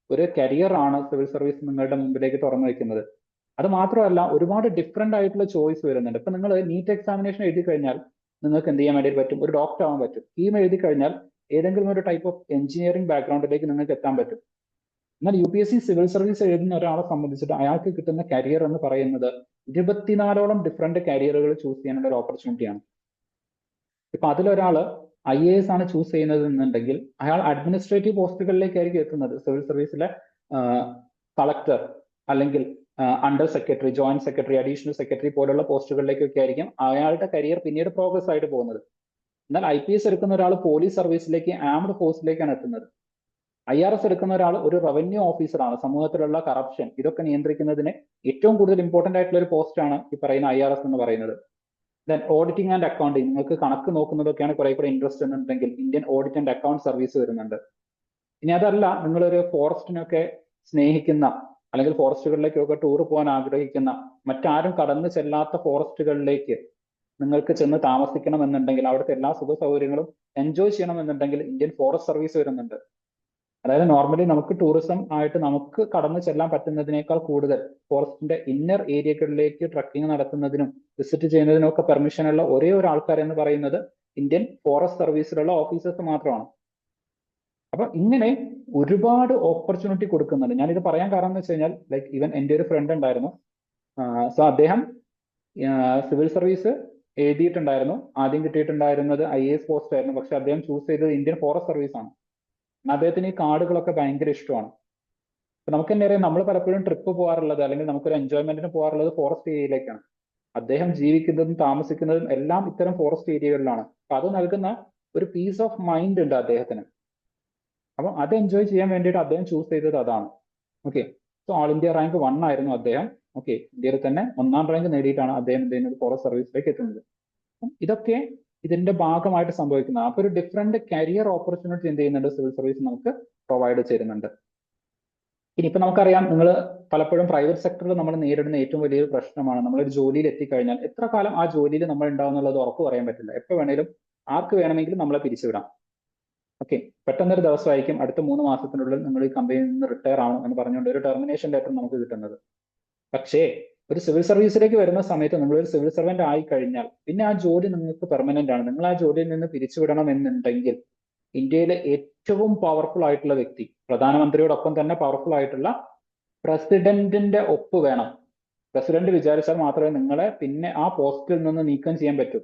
ഒരു കരിയർ ആണ് സിവിൽ സർവീസ് നിങ്ങളുടെ മുമ്പിലേക്ക് തുറന്നു വെക്കുന്നത്. അത് മാത്രമല്ല, ഒരുപാട് ഡിഫറെന്റ് ആയിട്ടുള്ള ചോയ്സ് വരുന്നുണ്ട്. ഇപ്പൊ നിങ്ങൾ നീറ്റ് എക്സാമിനേഷൻ എഴുതി കഴിഞ്ഞാൽ നിങ്ങൾക്ക് എന്ത് ചെയ്യാൻ വേണ്ടി പറ്റും, ഒരു ഡോക്ടർ ആവാൻ പറ്റും. കീം എഴുതി കഴിഞ്ഞാൽ ഏതെങ്കിലും ഒരു ടൈപ്പ് ഓഫ് എഞ്ചിനീയറിംഗ് ബാക്ക്ഗ്രൗണ്ടിലേക്ക് നിങ്ങൾക്ക് എത്താൻ പറ്റും. എന്നാൽ UPSC സിവിൽ സർവീസ് എഴുതുന്ന ഒരാളെ സംബന്ധിച്ചിട്ട് അയാൾക്ക് കിട്ടുന്ന കരിയർ എന്ന് പറയുന്നത് 24ഓളം ഡിഫറെന്റ് കരിയറുകൾ ചൂസ് ചെയ്യാനുള്ള ഒരു ഓപ്പർച്യൂണിറ്റിയാണ്. ഇപ്പൊ അതിലൊരാള് IAS ആണ് ചൂസ് ചെയ്യുന്നത് എന്നുണ്ടെങ്കിൽ അയാൾ അഡ്മിനിസ്ട്രേറ്റീവ് പോസ്റ്റുകളിലേക്കായിരിക്കും എത്തുന്നത്. സിവിൽ സർവീസിലെ കളക്ടർ അല്ലെങ്കിൽ under secretary, joint secretary, additional secretary പോലുള്ള പോസ്റ്റുകളിലേക്കൊക്കെ ആയിരിക്കും അയാളുടെ കരിയർ പിന്നീട് പ്രോഗ്രസ് ആയിട്ട് പോകുന്നത്. എന്നാൽ IPS എടുക്കുന്ന ഒരാൾ പോലീസ് സർവീസിലേക്ക്, ആംഡ് ഫോഴ്സിലേക്കാണ് എത്തുന്നത്. IRS എടുക്കുന്ന ഒരാൾ ഒരു റവന്യൂ ഓഫീസറാണ്. സമൂഹത്തിലുള്ള കറപ്ഷൻ ഇതൊക്കെ നിയന്ത്രിക്കുന്നതിന് ഏറ്റവും കൂടുതൽ ഇമ്പോർട്ടന്റ് ആയിട്ടുള്ള ഒരു പോസ്റ്റാണ് ഈ പറയുന്ന IRS എന്ന് പറയുന്നത്. ദെൻ ഓഡിറ്റിംഗ് ആൻഡ് അക്കൗണ്ടിങ്, നിങ്ങൾക്ക് കണക്ക് നോക്കുന്നതൊക്കെയാണ് കുറെ കൂടെ ഇൻട്രസ്റ്റ് എന്നുണ്ടെങ്കിൽ Indian audit and account service വരുന്നുണ്ട്. ഇനി അതല്ല, നിങ്ങളൊരു ഫോറസ്റ്റിനൊക്കെ സ്നേഹിക്കുന്ന അല്ലെങ്കിൽ ഫോറസ്റ്റുകളിലേക്കൊക്കെ ടൂർ പോകാൻ ആഗ്രഹിക്കുന്ന, മറ്റാരും കടന്നു ചെല്ലാത്ത ഫോറസ്റ്റുകളിലേക്ക് നിങ്ങൾക്ക് ചെന്ന് താമസിക്കണം എന്നുണ്ടെങ്കിൽ, അവിടുത്തെ എല്ലാ സുഖ സൗകര്യങ്ങളും എൻജോയ് ചെയ്യണം എന്നുണ്ടെങ്കിൽ ഇന്ത്യൻ ഫോറസ്റ്റ് സർവീസ് വരുന്നുണ്ട്. അതായത് നോർമലി നമുക്ക് ടൂറിസം ആയിട്ട് നമുക്ക് കടന്നു ചെല്ലാൻ പറ്റുന്നതിനേക്കാൾ കൂടുതൽ ഫോറസ്റ്റിന്റെ ഇന്നർ ഏരിയകളിലേക്ക് ട്രക്കിംഗ് നടത്തുന്നതിനും വിസിറ്റ് ചെയ്യുന്നതിനും ഒക്കെ പെർമിഷൻ ഉള്ള ഒരേ ഒരു ആൾക്കാർ എന്ന് പറയുന്നത് ഇന്ത്യൻ ഫോറസ്റ്റ് സർവീസിലുള്ള ഓഫീസേഴ്സ് മാത്രമാണ്. അപ്പൊ ഇങ്ങനെ ഒരുപാട് ഓപ്പർച്യൂണിറ്റി കൊടുക്കുന്നുണ്ട്. ഞാനിത് പറയാൻ കാരണം എന്ന് വെച്ച് കഴിഞ്ഞാൽ, ലൈക്ക് ഈവൻ എൻ്റെ ഒരു ഫ്രണ്ട് ഉണ്ടായിരുന്നു. സോ അദ്ദേഹം സിവിൽ സർവീസ് എഴുതിയിട്ടുണ്ടായിരുന്നു. ആദ്യം കിട്ടിയിട്ടുണ്ടായിരുന്നത് IAS പോസ്റ്റ് ആയിരുന്നു. പക്ഷെ അദ്ദേഹം ചൂസ് ചെയ്തത് ഇന്ത്യൻ ഫോറസ്റ്റ് സർവീസ് ആണ്. അദ്ദേഹത്തിന് ഈ കാടുകളൊക്കെ ഭയങ്കര ഇഷ്ടമാണ്. അപ്പൊ നമുക്ക് തന്നെ അറിയാം, നമ്മൾ പലപ്പോഴും ട്രിപ്പ് പോകാറുള്ളത് അല്ലെങ്കിൽ നമുക്കൊരു എൻജോയ്മെന്റിന് പോകാറുള്ളത് ഫോറസ്റ്റ് ഏരിയയിലേക്കാണ്. അദ്ദേഹം ജീവിക്കുന്നതും താമസിക്കുന്നതും എല്ലാം ഇത്തരം ഫോറസ്റ്റ് ഏരിയകളിലാണ്. അപ്പൊ അത് നൽകുന്ന ഒരു പീസ് ഓഫ് മൈൻഡ് ഉണ്ട് അദ്ദേഹത്തിന്. അപ്പം അത് എൻജോയ് ചെയ്യാൻ വേണ്ടിയിട്ട് അദ്ദേഹം ചൂസ് ചെയ്തത് അതാണ്. Okay, so all India rank 1 ആയിരുന്നു അദ്ദേഹം. ഓക്കെ, ഇന്ത്യയിൽ തന്നെ 1ാം റാങ്ക് നേടിയിട്ടാണ് അദ്ദേഹം എന്ത് ഫോറസ്റ്റ് സർവീസിലേക്ക് എത്തുന്നത്. ഇതൊക്കെ ഇതിന്റെ ഭാഗമായിട്ട് സംഭവിക്കുന്നത്. അപ്പൊ ഒരു ഡിഫറെന്റ് കരിയർ ഓപ്പർച്യൂണിറ്റി എന്ത് ചെയ്യുന്നുണ്ട്, സിവിൽ സർവീസ് നമുക്ക് പ്രൊവൈഡ് ചെയ്യുന്നുണ്ട്. ഇനിയിപ്പോ നമുക്കറിയാം, നിങ്ങൾ പലപ്പോഴും പ്രൈവറ്റ് സെക്ടറിൽ നമ്മൾ നേരിടുന്ന ഏറ്റവും വലിയൊരു പ്രശ്നമാണ്, നമ്മളൊരു ജോലിയിൽ എത്തിക്കഴിഞ്ഞാൽ എത്ര കാലം ആ ജോലിയിൽ നമ്മൾ ഉണ്ടാവും എന്നുള്ളത് ഉറപ്പ് പറയാൻ പറ്റില്ല. എപ്പോൾ വേണേലും ആർക്ക് വേണമെങ്കിലും നമ്മളെ പിരിച്ചുവിടാം. ഓക്കെ, പെട്ടെന്നൊരു ദിവസമായിരിക്കും അടുത്ത 3 മാസത്തിനുള്ളിൽ നിങ്ങൾ ഈ കമ്പനിയിൽ നിന്ന് റിട്ടയർ ആവണം എന്ന് പറഞ്ഞുകൊണ്ട് ഒരു ടെർമിനേഷൻ ലെറ്റർ നമുക്ക് കിട്ടുന്നത്. പക്ഷേ ഒരു സിവിൽ സർവീസിലേക്ക് വരുന്ന സമയത്ത് നിങ്ങൾ ഒരു സിവിൽ സർവന്റ് ആയി കഴിഞ്ഞാൽ പിന്നെ ആ ജോലി നിങ്ങൾക്ക് പെർമനന്റ് ആണ്. നിങ്ങൾ ആ ജോലിയിൽ നിന്ന് പിരിച്ചുവിടണം എന്നുണ്ടെങ്കിൽ ഇന്ത്യയിലെ ഏറ്റവും പവർഫുൾ ആയിട്ടുള്ള വ്യക്തി, പ്രധാനമന്ത്രിയോടൊപ്പം തന്നെ പവർഫുൾ ആയിട്ടുള്ള പ്രസിഡന്റിന്റെ ഒപ്പ് വേണം. പ്രസിഡന്റ് വിചാരിച്ചാൽ മാത്രമേ നിങ്ങളെ പിന്നെ ആ പോസ്റ്റിൽ നിന്ന് നീക്കം ചെയ്യാൻ പറ്റൂ.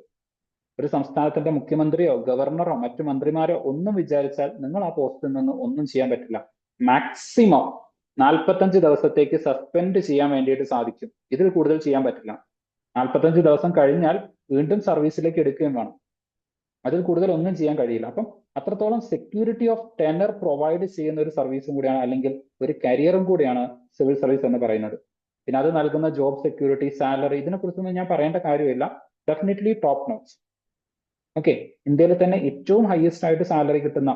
ഒരു സംസ്ഥാനത്തിന്റെ മുഖ്യമന്ത്രിയോ ഗവർണറോ മറ്റു മന്ത്രിമാരോ ഒന്നും വിചാരിച്ചാൽ നിങ്ങൾ ആ പോസ്റ്റിൽ നിന്ന് ഒന്നും ചെയ്യാൻ പറ്റില്ല. മാക്സിമം 45 ദിവസത്തേക്ക് സസ്പെൻഡ് ചെയ്യാൻ വേണ്ടിയിട്ട് സാധിക്കും. ഇതിൽ കൂടുതൽ ചെയ്യാൻ പറ്റില്ല. 45 ദിവസം കഴിഞ്ഞാൽ വീണ്ടും സർവീസിലേക്ക് എടുക്കുകയും വേണം. അതിൽ കൂടുതൽ ഒന്നും ചെയ്യാൻ കഴിയില്ല. അപ്പം അത്രത്തോളം സെക്യൂരിറ്റി ഓഫ് ടെനർ പ്രൊവൈഡ് ചെയ്യുന്ന ഒരു സർവീസും കൂടിയാണ്, അല്ലെങ്കിൽ ഒരു കരിയറും കൂടിയാണ് സിവിൽ സർവീസ് എന്ന് പറയുന്നത്. പിന്നെ അത് നൽകുന്ന ജോബ് സെക്യൂരിറ്റി, സാലറി, ഇതിനെക്കുറിച്ചൊന്നും ഞാൻ പറയേണ്ട കാര്യമില്ല. Definitely top notch. ഓക്കെ, ഇന്ത്യയിൽ തന്നെ ഏറ്റവും ഹയസ്റ്റ് ആയിട്ട് സാലറി കിട്ടുന്ന,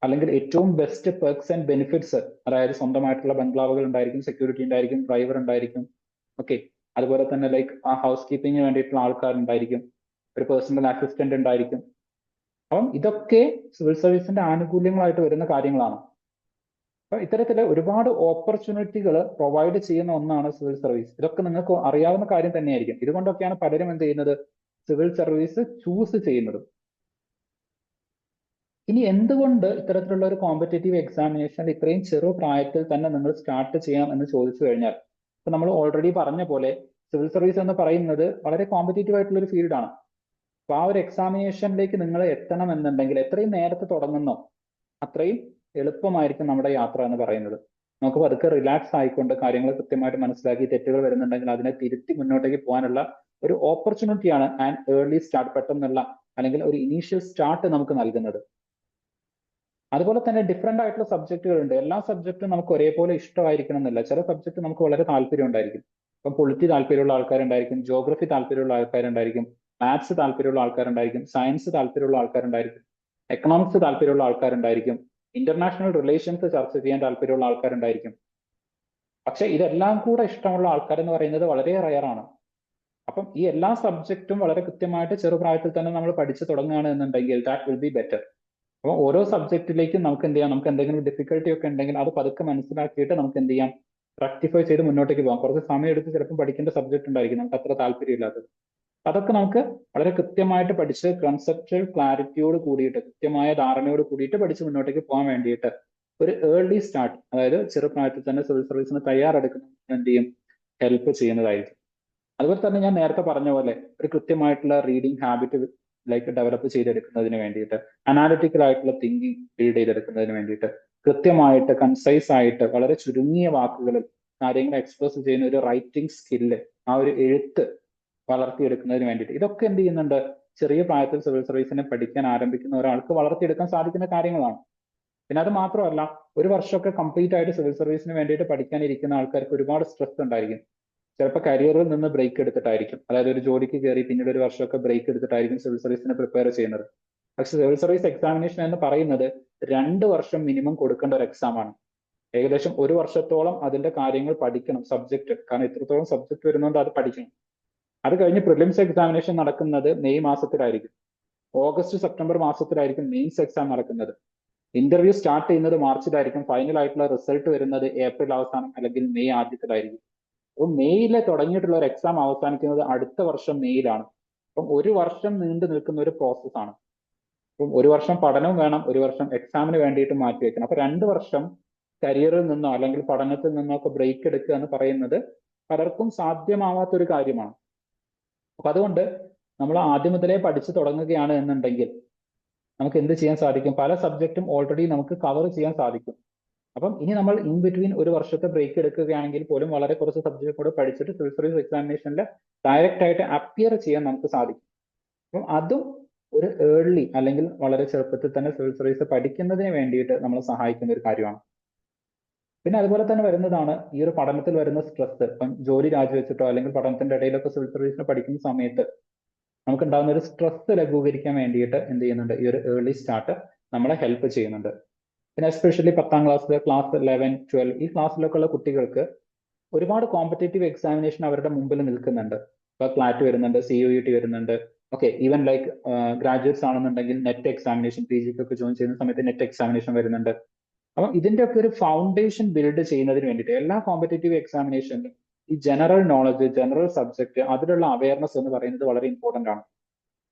അല്ലെങ്കിൽ ഏറ്റവും ബെസ്റ്റ് പെർക്സ് ആൻഡ് ബെനിഫിറ്റ്സ്, അതായത് സ്വന്തമായിട്ടുള്ള ബംഗ്ലാവുകൾ ഉണ്ടായിരിക്കും, സെക്യൂരിറ്റി ഉണ്ടായിരിക്കും, ഡ്രൈവർ ഉണ്ടായിരിക്കും. ഓക്കെ, അതുപോലെ തന്നെ ലൈക്ക് ആ ഹൗസ് കീപ്പിങ്ങിന് വേണ്ടിയിട്ടുള്ള ആൾക്കാരുണ്ടായിരിക്കും, ഒരു പേഴ്സണൽ അസിസ്റ്റന്റ് ഉണ്ടായിരിക്കും. അപ്പം ഇതൊക്കെ സിവിൽ സർവീസിന്റെ ആനുകൂല്യങ്ങളായിട്ട് വരുന്ന കാര്യങ്ങളാണ്. അപ്പൊ ഇത്തരത്തില് ഒരുപാട് ഓപ്പർച്യൂണിറ്റികൾ പ്രൊവൈഡ് ചെയ്യുന്ന ഒന്നാണ് സിവിൽ സർവീസ്. ഇതൊക്കെ നിങ്ങൾക്ക് അറിയാവുന്ന കാര്യം തന്നെയായിരിക്കും. ഇതുകൊണ്ടൊക്കെയാണ് പലരും എന്ത് ചെയ്യുന്നത്, സിവിൽ സർവീസ് ചൂസ് ചെയ്യുന്നത്. ഇനി എന്തുകൊണ്ട് ഇത്തരത്തിലുള്ള ഒരു കോമ്പറ്റേറ്റീവ് എക്സാമിനേഷൻ ഇത്രയും ചെറു പ്രായത്തിൽ തന്നെ നിങ്ങൾ സ്റ്റാർട്ട് ചെയ്യണം എന്ന് ചോദിച്ചു കഴിഞ്ഞാൽ, ഇപ്പൊ നമ്മൾ ഓൾറെഡി പറഞ്ഞ പോലെ സിവിൽ സർവീസ് എന്ന് പറയുന്നത് വളരെ കോമ്പറ്റേറ്റീവ് ആയിട്ടുള്ള ഒരു ഫീൽഡാണ്. അപ്പൊ ആ ഒരു എക്സാമിനേഷനിലേക്ക് നിങ്ങൾ എത്തണം എന്നുണ്ടെങ്കിൽ എത്രയും നേരത്തെ തുടങ്ങുന്നോ അത്രയും എളുപ്പമായിരിക്കും നമ്മുടെ യാത്ര എന്ന് പറയുന്നത്. നമുക്ക് പതുക്കെ റിലാക്സ് ആയിക്കൊണ്ട് കാര്യങ്ങൾ കൃത്യമായിട്ട് മനസ്സിലാക്കി, തെറ്റുകൾ വരുന്നുണ്ടെങ്കിൽ അതിനെ തിരുത്തി മുന്നോട്ടേക്ക് പോകാനുള്ള ഒരു ഓപ്പർച്യൂണിറ്റിയാണ് ആൻഡ് ഏർലി സ്റ്റാർട്ട്, പെട്ടെന്നുള്ള അല്ലെങ്കിൽ ഒരു ഇനീഷ്യൽ സ്റ്റാർട്ട് നമുക്ക് നൽകുന്നത്. അതുപോലെ തന്നെ ഡിഫറെന്റ് ആയിട്ടുള്ള സബ്ജക്റ്റുകൾ ഉണ്ട്. എല്ലാ സബ്ജക്റ്റും നമുക്ക് ഒരേപോലെ ഇഷ്ടമായിരിക്കണം എന്നില്ല. ചില സബ്ജക്ട് നമുക്ക് വളരെ താല്പര്യം ഉണ്ടായിരിക്കും. ഇപ്പം പൊളിറ്റി താല്പര്യമുള്ള ആൾക്കാരുണ്ടായിരിക്കും, ജോഗ്രഫി താല്പര്യമുള്ള ആൾക്കാരുണ്ടായിരിക്കും, മാത്സ് താല്പര്യമുള്ള ആൾക്കാരുണ്ടായിരിക്കും, സയൻസ് താല്പര്യമുള്ള ആൾക്കാരുണ്ടായിരിക്കും, എക്കണോമിക്സ് താല്പര്യമുള്ള ആൾക്കാരുണ്ടായിരിക്കും, ഇന്റർനാഷണൽ റിലേഷൻസ് ചർച്ച ചെയ്യാൻ താല്പര്യമുള്ള ആൾക്കാരുണ്ടായിരിക്കും. പക്ഷെ ഇതെല്ലാം കൂടെ ഇഷ്ടമുള്ള ആൾക്കാർ എന്ന് പറയുന്നത് വളരെ റയറാണ്. അപ്പം ഈ എല്ലാ സബ്ജക്റ്റും വളരെ കൃത്യമായിട്ട് ചെറുപ്രായത്തിൽ തന്നെ നമ്മൾ പഠിച്ചു തുടങ്ങുകയാണ് എന്നുണ്ടെങ്കിൽ ദാറ്റ് വിൽ ബി ബെറ്റർ. അപ്പോൾ ഓരോ സബ്ജക്റ്റിലേക്കും നമുക്ക് എന്ത് ചെയ്യാം, നമുക്ക് എന്തെങ്കിലും ഡിഫിക്കൽട്ടി ഒക്കെ ഉണ്ടെങ്കിൽ അത് പതുക്കെ മനസ്സിലാക്കിയിട്ട് നമുക്ക് എന്ത് ചെയ്യാം, റെക്ടിഫൈ ചെയ്ത് മുന്നോട്ടേക്ക് പോകാം. കുറച്ച് സമയം എടുത്ത് ചിലപ്പോൾ പഠിക്കേണ്ട സബ്ജക്ട് ഉണ്ടായിരിക്കും നമുക്ക് അത്ര താല്പര്യമില്ലാത്തത്. അതൊക്കെ നമുക്ക് വളരെ കൃത്യമായിട്ട് പഠിച്ച് കൺസെപ്റ്റൽ ക്ലാരിറ്റിയോട് കൂടിയിട്ട്, കൃത്യമായ ധാരണയോട് കൂടിയിട്ട് പഠിച്ച് മുന്നോട്ടേക്ക് പോകാൻ വേണ്ടിയിട്ട് ഒരു ഏർലി സ്റ്റാർട്ട്, അതായത് ചെറുപ്രായത്തിൽ തന്നെ സിവിൽ സർവീസിന് തയ്യാറെടുക്കുന്ന എന്ത് ചെയ്യും, ഹെൽപ്പ് ചെയ്യുന്നതായിരിക്കും. അതുപോലെ തന്നെ ഞാൻ നേരത്തെ പറഞ്ഞ പോലെ ഒരു കൃത്യമായിട്ടുള്ള റീഡിങ് ഹാബിറ്റ് ലൈക്ക് ഡെവലപ്പ് ചെയ്തെടുക്കുന്നതിന് വേണ്ടിയിട്ട്, അനാലിറ്റിക്കൽ ആയിട്ടുള്ള തിങ്കിങ് ബിൽഡ് ചെയ്തെടുക്കുന്നതിന് വേണ്ടിയിട്ട്, കൃത്യമായിട്ട് കൺസൈസ് ആയിട്ട് വളരെ ചുരുങ്ങിയ വാക്കുകളിൽ കാര്യങ്ങൾ എക്സ്പ്രസ് ചെയ്യുന്ന ഒരു റൈറ്റിംഗ് സ്കില്ല്, ആ ഒരു എഴുത്ത് വളർത്തിയെടുക്കുന്നതിന് വേണ്ടിയിട്ട്, ഇതൊക്കെ എന്ത് ചെയ്യുന്നുണ്ട്, ചെറിയ പ്രായത്തിൽ സിവിൽ സർവീസിനെ പഠിക്കാൻ ആരംഭിക്കുന്ന ഒരാൾക്ക് വളർത്തിയെടുക്കാൻ സാധിക്കുന്ന കാര്യങ്ങളാണ്. പിന്നെ അത് മാത്രമല്ല, ഒരു വർഷമൊക്കെ കംപ്ലീറ്റ് ആയിട്ട് സിവിൽ സർവീസിന് വേണ്ടിയിട്ട് പഠിക്കാനിരിക്കുന്ന ആൾക്കാർക്ക് ഒരുപാട് സ്ട്രെസ് ഉണ്ടായിരിക്കും. ചിലപ്പോൾ കരിയറിൽ നിന്ന് ബ്രേക്ക് എടുത്തിട്ടായിരിക്കും, അതായത് ഒരു ജോലിക്ക് കയറി പിന്നീട് ഒരു വർഷമൊക്കെ ബ്രേക്ക് എടുത്തിട്ടായിരിക്കും സിവിൽ സർവീസിനെ പ്രിപ്പയർ ചെയ്യുന്നത്. പക്ഷെ സിവിൽ സർവീസ് എക്സാമിനേഷൻ എന്ന് പറയുന്നത് 2 വർഷം മിനിമം കൊടുക്കേണ്ട ഒരു എക്സാം ആണ്. ഏകദേശം 1 വർഷത്തോളം അതിന്റെ കാര്യങ്ങൾ പഠിക്കണം, സബ്ജക്ട്, കാരണം ഇത്രത്തോളം സബ്ജക്ട് വരുന്നതുകൊണ്ട് അത് പഠിക്കണം. അത് കഴിഞ്ഞ് പ്രിലിംസ് എക്സാമിനേഷൻ നടക്കുന്നത് മെയ് മാസത്തിലായിരിക്കും, ഓഗസ്റ്റ് സെപ്റ്റംബർ മാസത്തിലായിരിക്കും മെയിൻസ് എക്സാം നടക്കുന്നത്. ഇന്റർവ്യൂ സ്റ്റാർട്ട് ചെയ്യുന്നത് മാർച്ചിലായിരിക്കും, ഫൈനൽ ആയിട്ടുള്ള റിസൾട്ട് വരുന്നത് ഏപ്രിൽ അവസാനം അല്ലെങ്കിൽ മെയ് ആദ്യത്തിലായിരിക്കും. അപ്പോൾ മെയ്യിലെ തുടങ്ങിയിട്ടുള്ള ഒരു എക്സാം അവസാനിക്കുന്നത് അടുത്ത വർഷം മെയ്യിലാണ്. അപ്പം 1 വർഷം നീണ്ടു നിൽക്കുന്ന ഒരു പ്രോസസ്സാണ്. അപ്പം 1 വർഷം പഠനവും വേണം, 1 വർഷം എക്സാമിന് വേണ്ടിയിട്ട് മാറ്റി വെക്കണം. അപ്പൊ 2 വർഷം കരിയറിൽ നിന്നോ അല്ലെങ്കിൽ പഠനത്തിൽ നിന്നോ ഒക്കെ ബ്രേക്ക് എടുക്കുക എന്ന് പറയുന്നത് പലർക്കും സാധ്യമാവാത്ത ഒരു കാര്യമാണ്. അപ്പൊ അതുകൊണ്ട് നമ്മൾ ആദ്യം മുതലേ പഠിച്ചു തുടങ്ങുകയാണ് എന്നുണ്ടെങ്കിൽ നമുക്ക് എന്ത് ചെയ്യാൻ സാധിക്കും, പല സബ്ജക്റ്റും ഓൾറെഡി നമുക്ക് കവർ ചെയ്യാൻ സാധിക്കും. അപ്പം ഇനി നമ്മൾ ഇൻ ബിറ്റ്വീൻ 1 വർഷത്തെ ബ്രേക്ക് എടുക്കുകയാണെങ്കിൽ പോലും വളരെ കുറച്ച് സബ്ജക്റ്റ് കൂടെ പഠിച്ചിട്ട് സിവിൽ സർവീസ് എക്സാമിനേഷനിൽ ഡയറക്റ്റ് ആയിട്ട് അപ്പിയർ ചെയ്യാൻ നമുക്ക് സാധിക്കും. അപ്പം അതും ഒരു ഏർലി അല്ലെങ്കിൽ വളരെ ചെറുപ്പത്തിൽ തന്നെ സിവിൽ സർവീസ് പഠിക്കുന്നതിന് വേണ്ടിയിട്ട് നമ്മളെ സഹായിക്കുന്ന ഒരു കാര്യമാണ്. പിന്നെ അതുപോലെ തന്നെ വരുന്നതാണ് ഈ ഒരു പഠനത്തിൽ വരുന്ന സ്ട്രെസ്. ഇപ്പം ജോലി രാജിവെച്ചിട്ടോ അല്ലെങ്കിൽ പഠനത്തിന്റെ ഇടയിലൊക്കെ സിവിൽ സർവീസിന് പഠിക്കുന്ന സമയത്ത് നമുക്ക് ഉണ്ടാകുന്ന ഒരു സ്ട്രെസ് ലഘൂകരിക്കാൻ വേണ്ടിയിട്ട് എന്ത് ചെയ്യുന്നുണ്ട്, ഈ ഒരു ഏർലി സ്റ്റാർട്ട് നമ്മളെ ഹെൽപ്പ് ചെയ്യുന്നുണ്ട്. പിന്നെ എസ്പെഷ്യലി 10ാം ക്ലാസ്, ക്ലാസ് 11, 12 ഈ ക്ലാസ്സിലൊക്കെ ഉള്ള കുട്ടികൾക്ക് ഒരുപാട് കോമ്പറ്റേറ്റീവ് എക്സാമിനേഷൻ അവരുടെ മുമ്പിൽ നിൽക്കുന്നുണ്ട്. ഇപ്പൊ ക്ലാറ്റ് വരുന്നുണ്ട്, CUET വരുന്നുണ്ട്. ഓക്കെ, ഈവൻ ലൈക്ക് ഗ്രാജുവേറ്റ്സ് ആണെന്നുണ്ടെങ്കിൽ നെറ്റ് എക്സാമിനേഷൻ, PG ഒക്കെ ജോയിൻ ചെയ്യുന്ന സമയത്ത് നെറ്റ് എക്സാമിനേഷൻ വരുന്നുണ്ട്. അപ്പം ഇതിന്റെ ഒക്കെ ഒരു ഫൗണ്ടേഷൻ ബിൽഡ് ചെയ്യുന്നതിന് വേണ്ടിയിട്ട് എല്ലാ കോമ്പറ്റേറ്റീവ് എക്സാമിനേഷനിലും ഈ ജനറൽ നോളജ്, ജനറൽ സബ്ജക്ട്, അതിലുള്ള അവയർനെസ് എന്ന് പറയുന്നത് വളരെ ഇമ്പോർട്ടന്റ് ആണ്.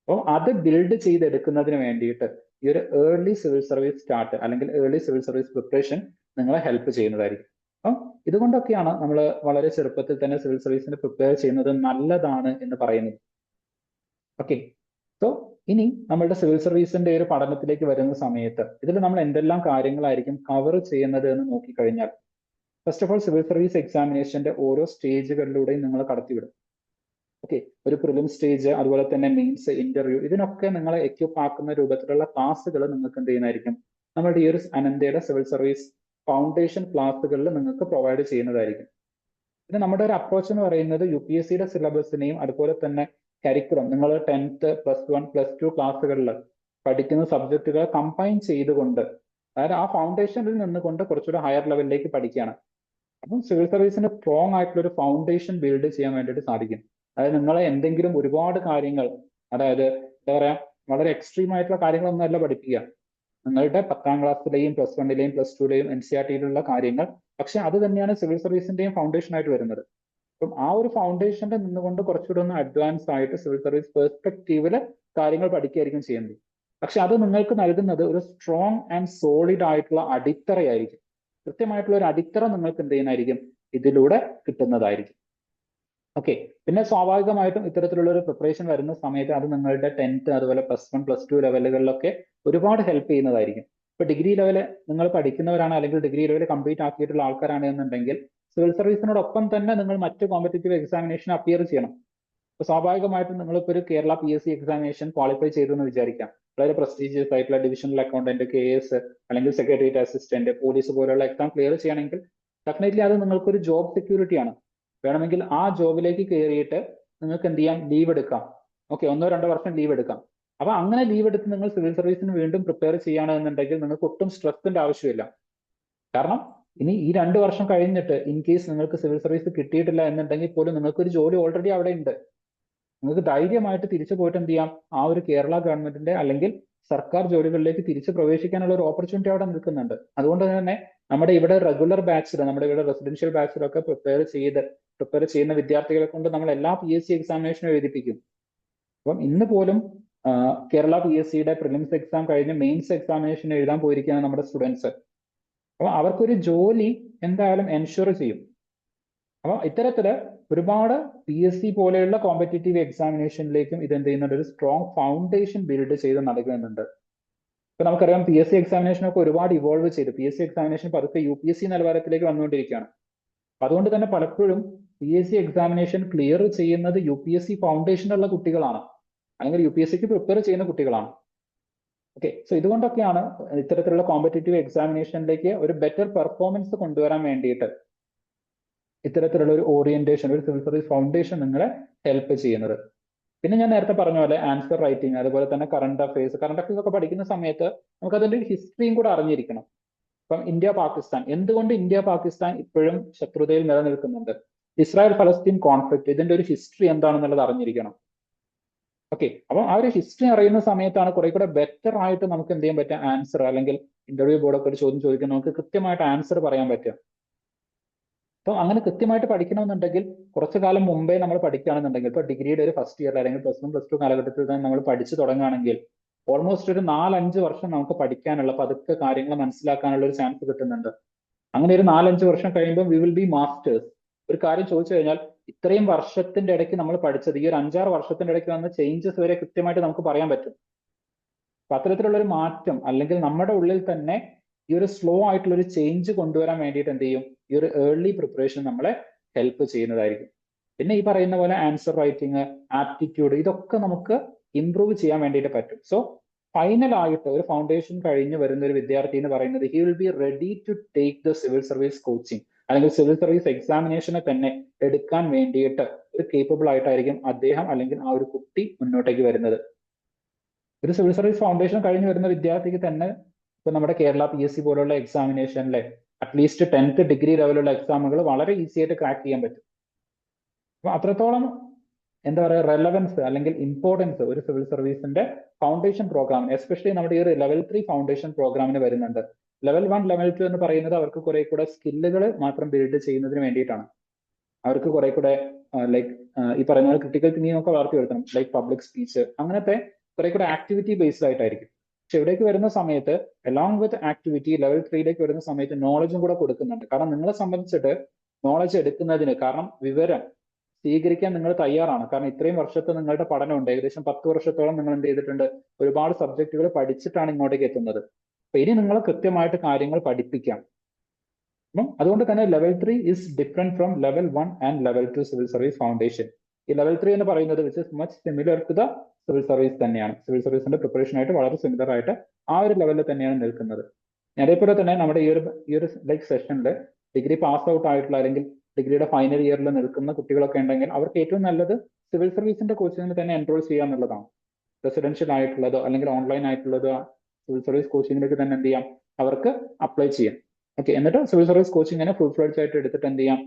അപ്പോൾ അത് ബിൽഡ് ചെയ്തെടുക്കുന്നതിന് വേണ്ടിയിട്ട് ഈ ഒരു ഏർലി സിവിൽ സർവീസ് സ്റ്റാർട്ട് അല്ലെങ്കിൽ ഏർലി സിവിൽ സർവീസ് പ്രിപ്പറേഷൻ നിങ്ങളെ ഹെൽപ്പ് ചെയ്യുന്നതായിരിക്കും. അപ്പം ഇതുകൊണ്ടൊക്കെയാണ് നമ്മൾ വളരെ ചെറുപ്പത്തിൽ തന്നെ സിവിൽ സർവീസിന് പ്രിപ്പയർ ചെയ്യുന്നത് നല്ലതാണ് എന്ന് പറയുന്നത്. ഓക്കെ, സോ ഇനി നമ്മളുടെ സിവിൽ സർവീസിന്റെ ഒരു പഠനത്തിലേക്ക് വരുന്ന സമയത്ത് ഇതിൽ നമ്മൾ എന്തെല്ലാം കാര്യങ്ങളായിരിക്കും കവർ ചെയ്യുന്നത് എന്ന് നോക്കിക്കഴിഞ്ഞാൽ, first of all civil service എക്സാമിനേഷന്റെ ഓരോ സ്റ്റേജുകളിലൂടെയും നിങ്ങൾ കടത്തിവിടും. ഓക്കെ, ഒരു പ്രിലിം സ്റ്റേജ്, അതുപോലെ തന്നെ മെയിൻസ്, ഇന്റർവ്യൂ, ഇതിനൊക്കെ നിങ്ങളെ എക്യൂപ്പ് ആക്കുന്ന രൂപത്തിലുള്ള ക്ലാസ്സുകൾ നിങ്ങൾക്ക് എന്ത് ചെയ്യുന്നതായിരിക്കും, നമ്മുടെ ഈ ഒരു അനന്തയുടെ സിവിൽ സർവീസ് ഫൗണ്ടേഷൻ ക്ലാസ്സുകളിൽ നിങ്ങൾക്ക് പ്രൊവൈഡ് ചെയ്യുന്നതായിരിക്കും. പിന്നെ നമ്മുടെ ഒരു അപ്രോച്ച് എന്ന് പറയുന്നത് UPSCയുടെ സിലബസിനെയും അതുപോലെ തന്നെ കരിക്കുലം, നിങ്ങൾ 10th, +1, +2 ക്ലാസ്സുകളിൽ പഠിക്കുന്ന സബ്ജക്റ്റുകൾ കമ്പൈൻ ചെയ്തുകൊണ്ട്, അതായത് ആ ഫൗണ്ടേഷനിൽ നിന്നുകൊണ്ട് കുറച്ചുകൂടെ ഹയർ ലെവലിലേക്ക് പഠിക്കുകയാണ്. അപ്പം സിവിൽ സർവീസിന് സ്ട്രോങ് ആയിട്ടുള്ള ഒരു ഫൗണ്ടേഷൻ ബിൽഡ് ചെയ്യാൻ വേണ്ടിയിട്ട് സാധിക്കും. അതായത് നിങ്ങളെ എന്തെങ്കിലും ഒരുപാട് കാര്യങ്ങൾ, അതായത് എന്താ പറയാ, വളരെ എക്സ്ട്രീം ആയിട്ടുള്ള കാര്യങ്ങളൊന്നും അല്ല പഠിപ്പിക്കുക. നിങ്ങളുടെ 10ാം ക്ലാസ്സിലെയും +1ലെയും +2ലെയും NCERTയിലുള്ള കാര്യങ്ങൾ, പക്ഷെ അത് തന്നെയാണ് സിവിൽ സർവീസിന്റെയും ഫൗണ്ടേഷൻ ആയിട്ട് വരുന്നത്. അപ്പം ആ ഒരു ഫൗണ്ടേഷനിൽ നിന്നുകൊണ്ട് കുറച്ചുകൂടെ ഒന്ന് അഡ്വാൻസ് ആയിട്ട് സിവിൽ സർവീസ് പെർസ്പെക്റ്റീവില് കാര്യങ്ങൾ പഠിക്കുകയായിരിക്കും ചെയ്യുന്നത്. പക്ഷെ അത് നിങ്ങൾക്ക് നൽകുന്നത് ഒരു സ്ട്രോങ് ആൻഡ് സോളിഡ് ആയിട്ടുള്ള അടിത്തറയായിരിക്കും. കൃത്യമായിട്ടുള്ള ഒരു അടിത്തറ നിങ്ങൾക്ക് എന്ത് ചെയ്യുന്നതായിരിക്കും, ഇതിലൂടെ കിട്ടുന്നതായിരിക്കും. ഓക്കെ, പിന്നെ സ്വാഭാവികമായിട്ടും ഇത്തരത്തിലുള്ള ഒരു പ്രിപ്പറേഷൻ വരുന്ന സമയത്ത് അത് നിങ്ങളുടെ 10th, അതുപോലെ +1, +2 ലെവലുകളിലൊക്കെ ഒരുപാട് ഹെൽപ്പ് ചെയ്യുന്നതായിരിക്കും. ഇപ്പൊ ഡിഗ്രി ലെവല് നിങ്ങൾ പഠിക്കുന്നവരാണ് അല്ലെങ്കിൽ ഡിഗ്രി ലെവൽ കംപ്ലീറ്റ് ആക്കിയിട്ടുള്ള ആൾക്കാരാണ് എന്നുണ്ടെങ്കിൽ സിവിൽ സർവീസിനോടൊപ്പം തന്നെ നിങ്ങൾ മറ്റ് കോമ്പറ്റേറ്റീവ് എക്സാമിനേഷൻ അപ്പിയർ ചെയ്യണം. അപ്പൊ സ്വാഭാവികമായിട്ടും നിങ്ങളിപ്പോൾ ഒരു കേരള PSC എക്സാമിനേഷൻ ക്വാളിഫൈ ചെയ്തു എന്ന് വിചാരിക്കാം. വളരെ പ്രസ്റ്റീജിയസ് ആയിട്ടുള്ള ഡിവിഷണൽ അക്കൗണ്ടന്റ്, KS അല്ലെങ്കിൽ സെക്രട്ടേറിയറ്റ് അസിസ്റ്റന്റ്, പോലീസ് പോലുള്ള എക്സാം ക്ലിയർ ചെയ്യണമെങ്കിൽ ഡെഫിനറ്റ്ലി അത് നിങ്ങൾക്കൊരു ജോബ് സെക്യൂരിറ്റിയാണ്. വേണമെങ്കിൽ ആ ജോബിലേക്ക് കയറിയിട്ട് നിങ്ങൾക്ക് എന്ത് ചെയ്യാം, ലീവ് എടുക്കാം. ഓക്കെ, 1-2 വർഷം ലീവ് എടുക്കാം. അപ്പൊ അങ്ങനെ ലീവ് എടുത്ത് നിങ്ങൾ സിവിൽ സർവീസിന് വീണ്ടും പ്രിപ്പയർ ചെയ്യുകയാണെന്നുണ്ടെങ്കിൽ നിങ്ങൾക്ക് ഒട്ടും സ്ട്രെസ്സിന്റെ ആവശ്യമില്ല. കാരണം ഇനി ഈ 2 വർഷം കഴിഞ്ഞിട്ട് ഇൻ കേസ് നിങ്ങൾക്ക് സിവിൽ സർവീസ് കിട്ടിയിട്ടില്ല എന്നുണ്ടെങ്കിൽ പോലും നിങ്ങൾക്ക് ഒരു ജോലി ഓൾറെഡി അവിടെ ഉണ്ട്. നിങ്ങൾക്ക് ധൈര്യമായിട്ട് തിരിച്ചു പോയിട്ട് എന്ത് ചെയ്യാം, ആ ഒരു കേരള ഗവൺമെന്റിന്റെ അല്ലെങ്കിൽ സർക്കാർ ജോലികളിലേക്ക് തിരിച്ച് പ്രവേശിക്കാനുള്ള ഒരു ഓപ്പർച്യൂണിറ്റി അവിടെ നിൽക്കുന്നുണ്ട്. അതുകൊണ്ട് തന്നെ നമ്മുടെ ഇവിടെ റെഗുലർ ബാച്ചിൽ, നമ്മുടെ ഇവിടെ റെസിഡൻഷ്യൽ ബാച്ചിലൊക്കെ പ്രിപ്പയർ ചെയ്യുന്ന വിദ്യാർത്ഥികളെ കൊണ്ട് നമ്മൾ എല്ലാ PSC എക്സാമിനേഷനും എഴുതിപ്പിക്കും. അപ്പം ഇന്ന് പോലും കേരള PSCയുടെ പ്രിലിംസ് എക്സാം കഴിഞ്ഞ് മെയിൻസ് എക്സാമിനേഷൻ എഴുതാൻ പോയിരിക്കുകയാണ് നമ്മുടെ സ്റ്റുഡൻസ്. അപ്പൊ അവർക്കൊരു ജോലി എന്തായാലും എൻഷുർ ചെയ്യും. അപ്പൊ ഇത്തരത്തില് ഒരുപാട് PSC പോലെയുള്ള കോമ്പറ്റേറ്റീവ് എക്സാമിനേഷനിലേക്കും ഇത് എന്ത് ചെയ്യുന്നുണ്ട്, ഒരു സ്ട്രോങ് ഫൗണ്ടേഷൻ ബിൽഡ് ചെയ്ത് നൽകുന്നുണ്ട്. ഇപ്പൊ നമുക്കറിയാം PSC എക്സാമിനേഷൻ ഒക്കെ ഒരുപാട് ഇവോൾവ് ചെയ്തു. PSC എക്സാമിനേഷൻ പതുക്കെ UPSC നിലവാരത്തിലേക്ക് വന്നുകൊണ്ടിരിക്കുകയാണ്. അതുകൊണ്ട് തന്നെ പലപ്പോഴും PSC എക്സാമിനേഷൻ ക്ലിയർ ചെയ്യുന്നത് UPSC ഫൗണ്ടേഷനുള്ള കുട്ടികളാണ്, അല്ലെങ്കിൽ UPSCക്ക് പ്രിപ്പയർ ചെയ്യുന്ന കുട്ടികളാണ്. ഓക്കെ, സോ ഇതുകൊണ്ടൊക്കെയാണ് ഇത്തരത്തിലുള്ള കോമ്പറ്റേറ്റീവ് എക്സാമിനേഷനിലേക്ക് ഒരു ബെറ്റർ പെർഫോമൻസ് കൊണ്ടുവരാൻ വേണ്ടിയിട്ട് ഇത്തരത്തിലുള്ള ഒരു ഓറിയന്റേഷൻ, ഒരു സിവിൽ സർവീസ് ഫൗണ്ടേഷൻ നിങ്ങളെ ഹെൽപ്പ് ചെയ്യുന്നത്. പിന്നെ ഞാൻ നേരത്തെ പറഞ്ഞ പോലെ ആൻസർ റൈറ്റിംഗ്, അതുപോലെ തന്നെ കറണ്ട് അഫയേഴ്സ് ഒക്കെ പഠിക്കുന്ന സമയത്ത് നമുക്ക് അതിന്റെ ഒരു ഹിസ്റ്ററിയും കൂടെ അറിഞ്ഞിരിക്കണം. ഇപ്പം ഇന്ത്യ പാകിസ്ഥാൻ, എന്തുകൊണ്ട് ഇന്ത്യ പാകിസ്ഥാൻ ഇപ്പോഴും ശത്രുതയിൽ നിലനിൽക്കുന്നുണ്ട്, ഇസ്രായേൽ ഫലസ്തീൻ കോൺഫ്ലിക്ട്, ഇതിന്റെ ഒരു ഹിസ്റ്ററി എന്താണെന്നുള്ളത് അറിഞ്ഞിരിക്കണം. ഓക്കെ, അപ്പം ആ ഒരു ഹിസ്റ്ററി അറിയുന്ന സമയത്താണ് കുറെ കൂടെ ബെറ്റർ ആയിട്ട് നമുക്ക് എന്ത് ചെയ്യാൻ പറ്റുക, ആൻസർ, അല്ലെങ്കിൽ ഇന്റർവ്യൂ ബോർഡൊക്കെ ഒരു ചോദ്യം ചോദിക്കാൻ നമുക്ക് കൃത്യമായിട്ട് ആൻസർ പറയാൻ പറ്റുക. അപ്പോൾ അങ്ങനെ കൃത്യമായിട്ട് പഠിക്കണമെന്നുണ്ടെങ്കിൽ കുറച്ചു കാലം മുമ്പേ നമ്മൾ പഠിക്കുകയാണെന്നുണ്ടെങ്കിൽ, ഇപ്പോൾ ഡിഗ്രിയുടെ ഒരു ഫസ്റ്റ് ഇയർ അല്ലെങ്കിൽ +1, +2 കാലഘട്ടത്തിൽ തന്നെ നമ്മൾ പഠിച്ചു തുടങ്ങുകയാണെങ്കിൽ ഓൾമോസ്റ്റ് ഒരു 4-5 വർഷം നമുക്ക് പഠിക്കാനുള്ള, പതുക്കെ കാര്യങ്ങൾ മനസ്സിലാക്കാനുള്ള ഒരു ചാൻസ് കിട്ടുന്നുണ്ട്. അങ്ങനെ ഒരു 4-5 വർഷം കഴിയുമ്പോൾ വി വിൽ ബി മാസ്റ്റേഴ്സ്. ഒരു കാര്യം ചോദിച്ചു കഴിഞ്ഞാൽ ഇത്രയും വർഷത്തിന്റെ ഇടയ്ക്ക് നമ്മൾ പഠിച്ചത്, ഈ ഒരു 5-6 വർഷത്തിന്റെ ഇടയ്ക്ക് വന്ന ചേഞ്ചസ് വരെ കൃത്യമായിട്ട് നമുക്ക് പറയാൻ പറ്റും. അപ്പൊ അത്തരത്തിലുള്ള ഒരു മാറ്റം, അല്ലെങ്കിൽ നമ്മുടെ ഉള്ളിൽ തന്നെ ഈ ഒരു സ്ലോ ആയിട്ടുള്ള ഒരു ചേഞ്ച് കൊണ്ടുവരാൻ വേണ്ടിയിട്ട് എന്ത് ചെയ്യും, ഈ ഒരു ഏർലി പ്രിപ്പറേഷൻ നമ്മളെ ഹെൽപ്പ് ചെയ്യുന്നതായിരിക്കും. പിന്നെ ഈ പറയുന്ന പോലെ ആൻസർ റൈറ്റിംഗ്, ആപ്റ്റിറ്റ്യൂഡ്, ഇതൊക്കെ നമുക്ക് ഇംപ്രൂവ് ചെയ്യാൻ വേണ്ടിയിട്ട് പറ്റും. സോ ഫൈനൽ ആയിട്ട് ഒരു ഫൗണ്ടേഷൻ കഴിഞ്ഞ് വരുന്ന ഒരു വിദ്യാർത്ഥി എന്ന് പറയുന്നത് he will be ready to take the civil service coaching അല്ലെങ്കിൽ സിവിൽ സർവീസ് എക്സാമിനേഷനെ തന്നെ എടുക്കാൻ വേണ്ടിയിട്ട് ഒരു കേപ്പബിൾ ആയിട്ടായിരിക്കും അദ്ദേഹം അല്ലെങ്കിൽ ആ ഒരു കുട്ടി മുന്നോട്ടേക്ക് വരുന്നത്. ഒരു സിവിൽ സർവീസ് ഫൗണ്ടേഷൻ കഴിഞ്ഞ് വരുന്ന വിദ്യാർത്ഥിക്ക് തന്നെ ഇപ്പൊ നമ്മുടെ കേരള PSC പോലുള്ള എക്സാമിനേഷനിലെ അറ്റ്ലീസ്റ്റ് 10th ഡിഗ്രി ലെവലുള്ള എക്സാമുകൾ വളരെ ഈസി ആയിട്ട് ക്രാക്ക് ചെയ്യാൻ പറ്റും. അപ്പൊ അത്രത്തോളം എന്താ പറയുക റെലവൻസ് അല്ലെങ്കിൽ ഇമ്പോർട്ടൻസ് ഒരു സിവിൽ സർവീസിന്റെ ഫൗണ്ടേഷൻ പ്രോഗ്രാമിന് എസ്പെഷ്യലി നമ്മുടെ ഈ ഒരു ലെവൽ 3 ഫൗണ്ടേഷൻ പ്രോഗ്രാമിന് വരുന്നുണ്ട്. ലെവൽ 1 ലെവൽ 2 എന്ന് പറയുന്നത് അവർക്ക് കുറെ കൂടെ സ്കില്ലുകൾ മാത്രം ബിൽഡ് ചെയ്യുന്നതിന് വേണ്ടിയിട്ടാണ്. അവർക്ക് കുറെ കൂടെ ലൈക്ക് ഈ പറയുന്ന ക്രിട്ടിക്കൽ തിങ്കിങ് ഒക്കെ വളർത്തിയെടുക്കണം, ലൈക്ക് പബ്ലിക് സ്പീച്ച്, അങ്ങനത്തെ കുറെ കൂടെ ആക്ടിവിറ്റി ബേസ്ഡ് ആയിട്ടായിരിക്കും. പക്ഷെ ഇവിടേക്ക് വരുന്ന സമയത്ത് അലോങ് വിത്ത് ആക്ടിവിറ്റി ലെവൽ 3യിലേക്ക് വരുന്ന സമയത്ത് നോളജും കൂടെ കൊടുക്കുന്നുണ്ട്. കാരണം നിങ്ങളെ സംബന്ധിച്ചിട്ട് നോളജ് എടുക്കുന്നതിന്, കാരണം വിവരം സ്വീകരിക്കാൻ നിങ്ങൾ തയ്യാറാണ്. കാരണം ഇത്രയും വർഷത്തെ നിങ്ങളുടെ പഠനമുണ്ട്, ഏകദേശം 10 വർഷത്തോളം നിങ്ങൾ എന്ത് ചെയ്തിട്ടുണ്ട്, ഒരുപാട് സബ്ജക്റ്റുകൾ പഠിച്ചിട്ടാണ് ഇങ്ങോട്ടേക്ക് എത്തുന്നത്. അപ്പൊ ഇനി നിങ്ങൾ കൃത്യമായിട്ട് കാര്യങ്ങൾ പഠിപ്പിക്കാം. അതുകൊണ്ട് തന്നെ level 3 is different from level 1 and level 2 civil service foundation. ഈ ലെവൽ 3 എന്ന് പറയുന്നത് which is much similar to the civil service തന്നെയാണ്. സിവിൽ സർവീസിന്റെ പ്രിപ്പറേഷൻ ആയിട്ട് വളരെ സിമിലർ ആയിട്ട് ആ ഒരു ലെവലിൽ തന്നെയാണ് നിൽക്കുന്നത്. അതേപോലെ തന്നെ നമ്മുടെ ഈ ഒരു ലൈക്ക് സെഷനിൽ ഡിഗ്രി പാസ് ഔട്ട് ആയിട്ടുള്ള അല്ലെങ്കിൽ ഡിഗ്രിയുടെ ഫൈനൽ ഇയറിൽ നിൽക്കുന്ന കുട്ടികളൊക്കെ ഉണ്ടെങ്കിൽ അവർക്ക് ഏറ്റവും നല്ലത് സിവിൽ സർവീസിന്റെ കോച്ചിങ്ങിന് തന്നെ എൻറോൾ ചെയ്യുക എന്നുള്ളതാണ്. റെസിഡൻഷ്യൽ ആയിട്ടുള്ളതോ അല്ലെങ്കിൽ ഓൺലൈൻ ആയിട്ടുള്ളതോ സിവിൽ സർവീസ് കോച്ചിങ്ങിലേക്ക് തന്നെ എന്ത് ചെയ്യാം, അവർക്ക് അപ്ലൈ ചെയ്യാം. ഓക്കെ, എന്നിട്ട് സിവിൽ സർവീസ് കോച്ചിങ്ങിനെ ഫുൾ ഫ്ലെഡ്ജ് ആയിട്ട് എടുത്തിട്ട് എന്ത് ചെയ്യാം,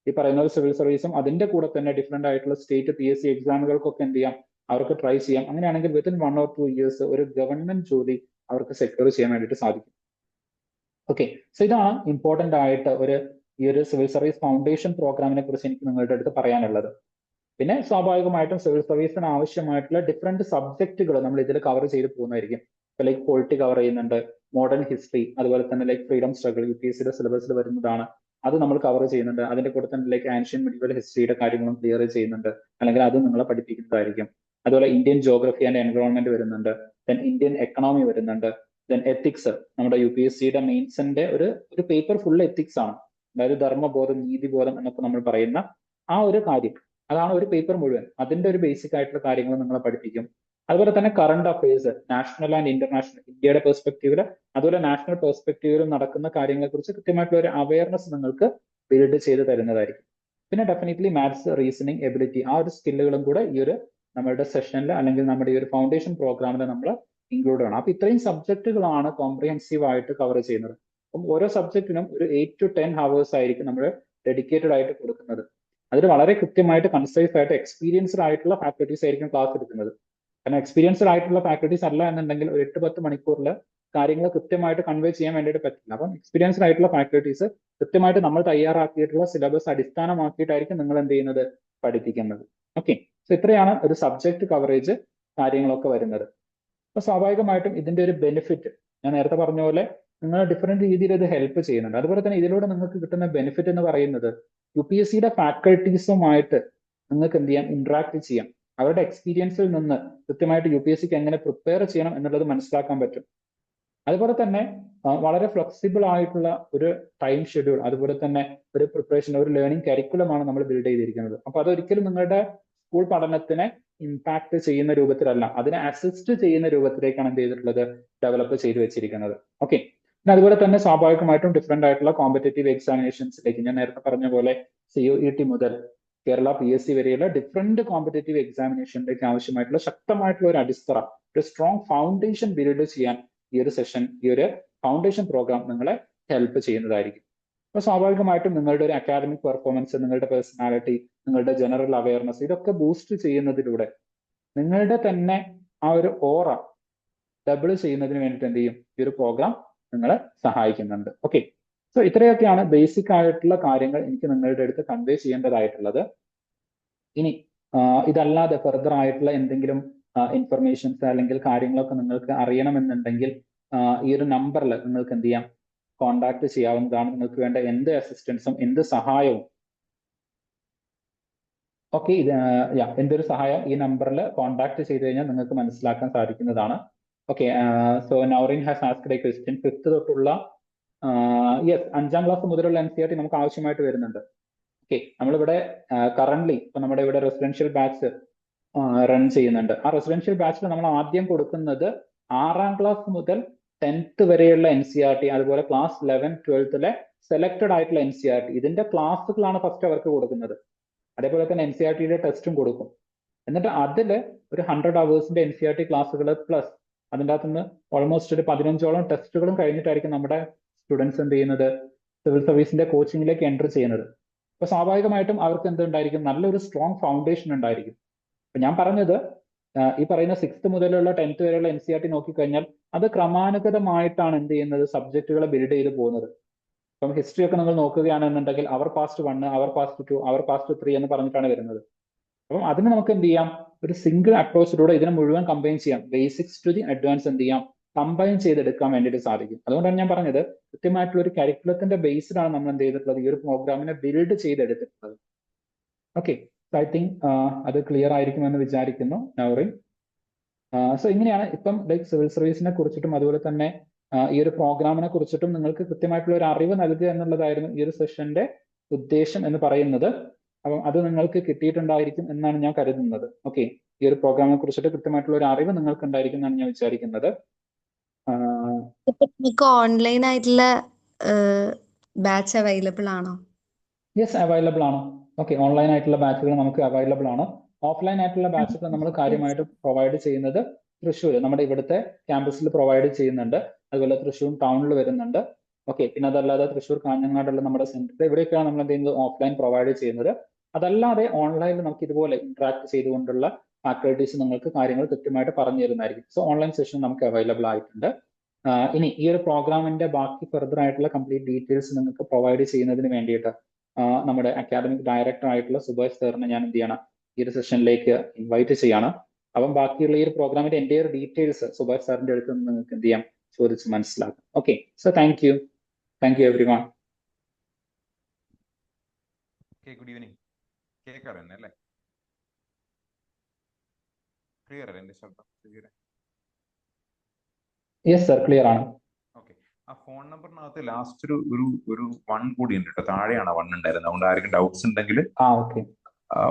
ഈ പറയുന്ന ഒരു സിവിൽ സർവീസും അതിന്റെ കൂടെ തന്നെ ഡിഫറെന്റ് ആയിട്ടുള്ള സ്റ്റേറ്റ് PSC എക്സാമുകൾക്കൊക്കെ എന്ത് ചെയ്യാം, അവർക്ക് ട്രൈ ചെയ്യാം. അങ്ങനെയാണെങ്കിൽ വിത്തിൻ 1 or 2 years ഒരു ഗവൺമെന്റ് ജോലി അവർക്ക് സെക്യൂർ ചെയ്യാൻ വേണ്ടിയിട്ട് സാധിക്കും. ഓക്കെ, സോ ഇതാണ് ഇമ്പോർട്ടന്റ് ആയിട്ട് ഈ ഒരു സിവിൽ സർവീസ് ഫൗണ്ടേഷൻ പ്രോഗ്രാമിനെ കുറിച്ച് എനിക്ക് നിങ്ങളുടെ അടുത്ത് പറയാനുള്ളത്. പിന്നെ സ്വാഭാവികമായിട്ടും സിവിൽ സർവീസിന് ആവശ്യമായിട്ടുള്ള ഡിഫറെന്റ് സബ്ജക്റ്റുകൾ നമ്മൾ ഇതിൽ കവർ ചെയ്ത് പോകുന്നതായിരിക്കും. ഇപ്പൊ ലൈക്ക് പോളിറ്റി കവർ ചെയ്യുന്നുണ്ട്, മോഡേൺ ഹിസ്റ്ററി, അതുപോലെ തന്നെ ലൈക്ക് ഫ്രീഡം സ്ട്രഗിൾ UPSCയുടെ സിലബസിൽ വരുന്നതാണ്, അത് നമ്മൾ കവർ ചെയ്യുന്നുണ്ട്. അതിന്റെ കൂടെ തന്നെ ലൈക്ക് ആൻഷ്യൻ മെഡിവൽ ഹിസ്റ്ററിയുടെ കാര്യങ്ങളും ക്ലിയർ ചെയ്യുന്നുണ്ട്, അല്ലെങ്കിൽ അത് നിങ്ങളെ പഠിപ്പിക്കുന്നതായിരിക്കും. അതുപോലെ ഇന്ത്യൻ ജോഗ്രഫി ആൻഡ് എൻവയോൺമെന്റ് വരുന്നുണ്ട്, ദെൻ ഇന്ത്യൻ എക്കണോമി വരുന്നുണ്ട്, ദെൻ എത്തിക്സ്. നമ്മുടെ UPSCയുടെ മെയിൻസിന്റെ ഒരു പേപ്പർ ഫുൾ എത്തിക്സ് ആണ്. അതായത് ധർമ്മബോധം, നീതിബോധം എന്നൊക്കെ നമ്മൾ പറയുന്ന ആ ഒരു കാര്യം, അതാണ് ഒരു പേപ്പർ മുഴുവൻ. അതിന്റെ ഒരു ബേസിക് ആയിട്ടുള്ള കാര്യങ്ങൾ നിങ്ങളെ പഠിപ്പിക്കും. അതുപോലെ തന്നെ current affairs, national and international, ഇന്ത്യയുടെ പെർസ്പെക്റ്റീവില് അതുപോലെ നാഷണൽ പെർസ്പെക്റ്റീവിലും നടക്കുന്ന കാര്യങ്ങളെ കുറിച്ച് കൃത്യമായിട്ടുള്ള ഒരു അവയർനെസ് നിങ്ങൾക്ക് ബിൽഡ് ചെയ്ത് തരുന്നതായിരിക്കും. പിന്നെ ഡെഫിനറ്റ്ലി മാത്സ്, റീസണിങ് എബിലിറ്റി, ആ ഒരു സ്കില്ലുകളും കൂടെ ഈ ഒരു നമ്മുടെ സെഷനിൽ അല്ലെങ്കിൽ നമ്മുടെ ഈ ഒരു ഫൗണ്ടേഷൻ പ്രോഗ്രാമിൽ നമ്മൾ ഇൻക്ലൂഡ് ചെയ്യണം. അപ്പൊ ഇത്രയും സബ്ജക്റ്റുകളാണ് കോംപ്രിഹെൻസീവ് ആയിട്ട് കവർ ചെയ്യുന്നത്. അപ്പം ഓരോ സബ്ജക്റ്റിനും ഒരു 8 to 10 hours ആയിരിക്കും നമ്മൾ ഡെഡിക്കേറ്റഡ് ആയിട്ട് കൊടുക്കുന്നത്. അതിൽ വളരെ കൃത്യമായിട്ട് കൺസൈസ് ആയിട്ട് എക്സ്പീരിയൻസ്ഡ് ആയിട്ടുള്ള ഫാക്കൽറ്റീസ് ആയിരിക്കും ക്ലാസ് എടുക്കുന്നത്. കാരണം എക്സ്പീരിയൻസ്ഡ് ആയിട്ടുള്ള ഫാക്കൽറ്റീസ് അല്ല എന്നുണ്ടെങ്കിൽ ഒരു 8-10 മണിക്കൂറിൽ കാര്യങ്ങൾ കൃത്യമായിട്ട് കൺവേ ചെയ്യാൻ വേണ്ടിയിട്ട് പറ്റില്ല. അപ്പം എക്സ്പീരിയൻസ്ഡ് ആയിട്ടുള്ള ഫാക്കൽറ്റീസ് കൃത്യമായിട്ട് നമ്മൾ തയ്യാറാക്കിയിട്ടുള്ള സിലബസ് അടിസ്ഥാനമാക്കിയിട്ടായിരിക്കും നിങ്ങൾ എന്ത് ചെയ്യുന്നത്, പഠിപ്പിക്കുന്നത്. ഓക്കെ, സോ ഇത്രയാണ് ഒരു സബ്ജക്ട് കവറേജ് കാര്യങ്ങളൊക്കെ വരുന്നത്. അപ്പൊ സ്വാഭാവികമായിട്ടും ഇതിന്റെ ഒരു ബെനിഫിറ്റ് ഞാൻ നേരത്തെ പറഞ്ഞ പോലെ നിങ്ങൾ ഡിഫറെന്റ് രീതിയിൽ ഇത് ഹെൽപ്പ് ചെയ്യുന്നുണ്ട്. അതുപോലെ തന്നെ ഇതിലൂടെ നിങ്ങൾക്ക് കിട്ടുന്ന ബെനിഫിറ്റ് എന്ന് പറയുന്നത് UPSCയുടെ ഫാക്കൽറ്റീസുമായിട്ട് നിങ്ങൾക്ക് എന്ത് ചെയ്യാം, ഇന്ററാക്ട് ചെയ്യാം. അവരുടെ എക്സ്പീരിയൻസിൽ നിന്ന് കൃത്യമായിട്ട് UPSCക്ക് എങ്ങനെ പ്രിപ്പയർ ചെയ്യണം എന്നുള്ളത് മനസ്സിലാക്കാൻ പറ്റും. അതുപോലെ തന്നെ വളരെ ഫ്ലെക്സിബിൾ ആയിട്ടുള്ള ഒരു ടൈം ഷെഡ്യൂൾ, അതുപോലെ തന്നെ ഒരു പ്രിപ്പറേഷൻ, ഒരു ലേണിംഗ് കരിക്കുലമാണ് നമ്മൾ ബിൽഡ് ചെയ്തിരിക്കുന്നത്. അപ്പൊ അതൊരിക്കലും നിങ്ങളുടെ സ്കൂൾ പഠനത്തിനെ ഇമ്പാക്ട് ചെയ്യുന്ന രൂപത്തിലല്ല, അതിനെ അസിസ്റ്റ് ചെയ്യുന്ന രൂപത്തിലേക്കാണ് എന്ത് ചെയ്തിട്ടുള്ളത്, ഡെവലപ്പ് ചെയ്തു വെച്ചിരിക്കുന്നത്. ഓക്കെ, പിന്നെ അതുപോലെ തന്നെ സ്വാഭാവികമായിട്ടും ഡിഫറെന്റ് ആയിട്ടുള്ള കോമ്പറ്റേറ്റീവ് എക്സാമിനേഷൻസിലേക്ക്, ഞാൻ നേരത്തെ പറഞ്ഞ പോലെ COET മുതൽ കേരള PSC വരെയുള്ള ഡിഫറെന്റ് കോമ്പറ്റേറ്റീവ് എക്സാമിനേഷനിലേക്ക് ആവശ്യമായിട്ടുള്ള ശക്തമായിട്ടുള്ള ഒരു അടിത്തറ, ഒരു സ്ട്രോങ് ഫൗണ്ടേഷൻ ബിൽഡ് ചെയ്യാൻ ഈ ഒരു സെഷൻ, ഈ ഒരു ഫൗണ്ടേഷൻ പ്രോഗ്രാം നിങ്ങളെ ഹെൽപ്പ് ചെയ്യുന്നതായിരിക്കും. അപ്പൊ സ്വാഭാവികമായിട്ടും നിങ്ങളുടെ ഒരു അക്കാഡമിക് പെർഫോമൻസ്, നിങ്ങളുടെ പേഴ്സണാലിറ്റി, നിങ്ങളുടെ ജനറൽ അവയർനെസ്, ഇതൊക്കെ ബൂസ്റ്റ് ചെയ്യുന്നതിലൂടെ നിങ്ങളുടെ തന്നെ ആ ഒരു ഓറ ഡബിൾ ചെയ്യുന്നതിന് വേണ്ടിയിട്ട് എന്ത് ചെയ്യും, ഈ ഒരു പ്രോഗ്രാം നിങ്ങളെ സഹായിക്കുന്നുണ്ട്. ഓക്കെ, സോ ഇത്രയൊക്കെയാണ് ബേസിക് ആയിട്ടുള്ള കാര്യങ്ങൾ എനിക്ക് നിങ്ങളുടെ അടുത്ത് കൺവേ ചെയ്യേണ്ടതായിട്ടുള്ളത്. ഇനി ഇതല്ലാതെ ഫർദർ ആയിട്ടുള്ള എന്തെങ്കിലും ഇൻഫർമേഷൻസ് അല്ലെങ്കിൽ കാര്യങ്ങളൊക്കെ നിങ്ങൾക്ക് അറിയണമെന്നുണ്ടെങ്കിൽ ഈ ഒരു നമ്പറിൽ നിങ്ങൾക്ക് എന്ത് ചെയ്യാം, കോണ്ടാക്ട് ചെയ്യാവുന്നതാണ്. നിങ്ങൾക്ക് വേണ്ട എന്ത് അസിസ്റ്റൻസും എന്ത് സഹായവും ഓക്കെ, എന്തൊരു സഹായം ഈ നമ്പറിൽ കോണ്ടാക്ട് ചെയ്ത് കഴിഞ്ഞാൽ നിങ്ങൾക്ക് മനസ്സിലാക്കാൻ സാധിക്കുന്നതാണ്. Okay, so Nourin has asked A question. 5th തൊട്ടുള്ള യെസ് 5ാം ക്ലാസ് മുതലുള്ള NCERT നമുക്ക് ആവശ്യമായിട്ട് വരുന്നുണ്ട്. ഓക്കെ, നമ്മളിവിടെ കറന്റ്ലി ഇപ്പൊ നമ്മുടെ ഇവിടെ റെസിഡൻഷ്യൽ ബാച്ച് റൺ ചെയ്യുന്നുണ്ട്. ആ റെസിഡൻഷ്യൽ ബാച്ചിൽ നമ്മൾ ആദ്യം കൊടുക്കുന്നത് 6ാം ക്ലാസ് മുതൽ 10th വരെയുള്ള NCERT, അതുപോലെ ക്ലാസ് 11, 12ലെ സെലക്ടഡ് ആയിട്ടുള്ള NCERT, ഇതിന്റെ ക്ലാസ്സുകളാണ് ഫസ്റ്റ് അവർക്ക് കൊടുക്കുന്നത്. അതേപോലെ തന്നെ NCERTയുടെ ടെസ്റ്റും കൊടുക്കും. എന്നിട്ട് അതിൽ ഒരു 100 അവേഴ്സിന്റെ NCERT ക്ലാസ്സുകൾ പ്ലസ് അതിൻ്റെ അകത്തുനിന്ന് ഓൾമോസ്റ്റ് ഒരു 15ഓളം ടെസ്റ്റുകളും കഴിഞ്ഞിട്ടായിരിക്കും നമ്മുടെ സ്റ്റുഡൻസ് എന്ത് ചെയ്യുന്നത്, സിവിൽ സർവീസിന്റെ കോച്ചിങ്ങിലേക്ക് എൻ്റർ ചെയ്യുന്നത്. അപ്പൊ സ്വാഭാവികമായിട്ടും അവർക്ക് എന്തുണ്ടായിരിക്കും, നല്ലൊരു സ്ട്രോങ് ഫൗണ്ടേഷൻ ഉണ്ടായിരിക്കും. അപ്പൊ ഞാൻ പറഞ്ഞത് ഈ പറയുന്ന 6th മുതലുള്ള 10th വരെയുള്ള NCERT നോക്കിക്കഴിഞ്ഞാൽ അത് ക്രമാനുഗതമായിട്ടാണ് എന്ത് ചെയ്യുന്നത്, സബ്ജക്റ്റുകളെ ബിൽഡ് ചെയ്ത് പോകുന്നത്. ഇപ്പം ഹിസ്റ്ററി ഒക്കെ നിങ്ങൾ നോക്കുകയാണെന്നുണ്ടെങ്കിൽ അവർ പാസ്റ്റ് 1, അവർ പാസ്റ്റ് 2, അവർ പാസ്റ്റ് 3 എന്ന് പറഞ്ഞിട്ടാണ് വരുന്നത്. അപ്പം അതിന് നമുക്ക് എന്ത് ചെയ്യാം, ഒരു സിംഗിൾ അപ്രോച്ചിലൂടെ ഇതിനെ മുഴുവൻ കമ്പൈൻ ചെയ്യാം. ബേസിക്സ് ടു ദി അഡ്വാൻസ് എന്ത് ചെയ്യാം, കമ്പൈൻ ചെയ്തെടുക്കാൻ വേണ്ടിയിട്ട് സാധിക്കും. അതുകൊണ്ടാണ് ഞാൻ പറഞ്ഞത് കൃത്യമായിട്ടുള്ള ഒരു കരിക്കുലത്തിന്റെ ബേസിലാണ് നമ്മൾ എന്ത് ചെയ്തിട്ടുള്ളത്, ഈ ഒരു പ്രോഗ്രാമിനെ ബിൽഡ് ചെയ്തെടുത്തിട്ടുള്ളത്. ഓക്കെ, ഐ തിങ്ക് അത് ക്ലിയർ ആയിരിക്കുമെന്ന് വിചാരിക്കുന്നു നൗറിൻ. സോ ഇങ്ങനെയാണ് ഇപ്പം ലൈക് സിവിൽ സർവീസിനെ കുറിച്ചിട്ടും അതുപോലെ തന്നെ ഈ ഒരു പ്രോഗ്രാമിനെ കുറിച്ചിട്ടും നിങ്ങൾക്ക് കൃത്യമായിട്ടുള്ള ഒരു അറിവ് നൽകുക എന്നുള്ളതായിരുന്നു ഈ ഒരു സെഷന്റെ ഉദ്ദേശം എന്ന് പറയുന്നത്. അപ്പം അത് നിങ്ങൾക്ക് കിട്ടിയിട്ടുണ്ടായിരിക്കും എന്നാണ് ഞാൻ കരുതുന്നത്. ഓക്കെ, ഈ ഒരു പ്രോഗ്രാമിനെ കുറിച്ചിട്ട് കൃത്യമായിട്ടുള്ള ഒരു അറിവ് നിങ്ങൾക്ക് ഉണ്ടായിരിക്കും എന്നാണ് ഞാൻ വിചാരിക്കുന്നത്. ഓൺലൈൻ ആയിട്ടുള്ള ബാച്ച് അവൈലബിൾ ആണോ? യെസ്, അവൈലബിൾ ആണ്. ഓക്കെ, ഓൺലൈൻ ആയിട്ടുള്ള ബാച്ചുകൾ നമുക്ക് അവൈലബിൾ ആണ്. ഓഫ്ലൈൻ ആയിട്ടുള്ള ബാച്ചുകൾ നമ്മൾ കാര്യമായിട്ട് പ്രൊവൈഡ് ചെയ്യുന്നത് തൃശ്ശൂർ, നമ്മുടെ ഇവിടുത്തെ ക്യാമ്പസിൽ പ്രൊവൈഡ് ചെയ്യുന്നുണ്ട്. അതുപോലെ തൃശ്ശൂർ ടൗണിൽ വരുന്നുണ്ട്. ഓക്കെ, പിന്നെ അതല്ലാതെ തൃശ്ശൂർ കാഞ്ഞങ്ങാടുള്ള നമ്മുടെ സെന്റർ, ഇവിടെയൊക്കെയാണ് നമ്മൾ എന്ത് ചെയ്യുന്നത്, ഓഫ്ലൈൻ പ്രൊവൈഡ് ചെയ്യുന്നത്. അതല്ലാതെ ഓൺലൈനിൽ നമുക്ക് ഇതുപോലെ ഇന്ററാക്ട് ചെയ്തുകൊണ്ടുള്ള ഫാക്കൽറ്റീസ് നിങ്ങൾക്ക് കാര്യങ്ങൾ കൃത്യമായിട്ട് പറഞ്ഞു തരുന്നതായിരിക്കും. സോ ഓൺലൈൻ സെഷൻ നമുക്ക് അവൈലബിൾ ആയിട്ടുണ്ട്. ഇനി ഈ ഒരു പ്രോഗ്രാമിന്റെ ബാക്കി ഫെർദർ ആയിട്ടുള്ള കംപ്ലീറ്റ് ഡീറ്റെയിൽസ് നിങ്ങൾക്ക് പ്രൊവൈഡ് ചെയ്യുന്നതിന് വേണ്ടിയിട്ട് നമ്മുടെ അക്കാദമിക് ഡയറക്ടർ ആയിട്ടുള്ള സുഭാഷ് സാറിനെ ഞാൻ എന്ത് ചെയ്യണം, ഈ ഒരു സെഷനിലേക്ക് ഇൻവൈറ്റ് ചെയ്യാണ്. അപ്പം ബാക്കിയുള്ള ഈ ഒരു പ്രോഗ്രാമിന്റെ എൻ്റെ ഒരു ഡീറ്റെയിൽസ് സുഭാഷ് സാറിന്റെ അടുത്ത് നിന്ന് നിങ്ങൾക്ക് എന്ത് ചെയ്യാം, ചോദിച്ച് മനസ്സിലാക്കാം. Okay, so thank you every one. Good evening. കേൾക്കാറുണ്ട് അല്ലേ? ക്ലിയർ അല്ലേ എൻ്റെ ശബ്ദം? യെസ് സർ, ക്ലിയർ ആണ്. ഓക്കെ, ആ ഫോൺ നമ്പറിനകത്ത് ലാസ്റ്റ് ഒരു 1 കൂടി ഉണ്ട് കേട്ടോ, താഴെയാണ് 1 ഉണ്ടായിരുന്നത്. അതുകൊണ്ട് ആർക്കും ഡൗട്ട്സ് ഉണ്ടെങ്കിൽ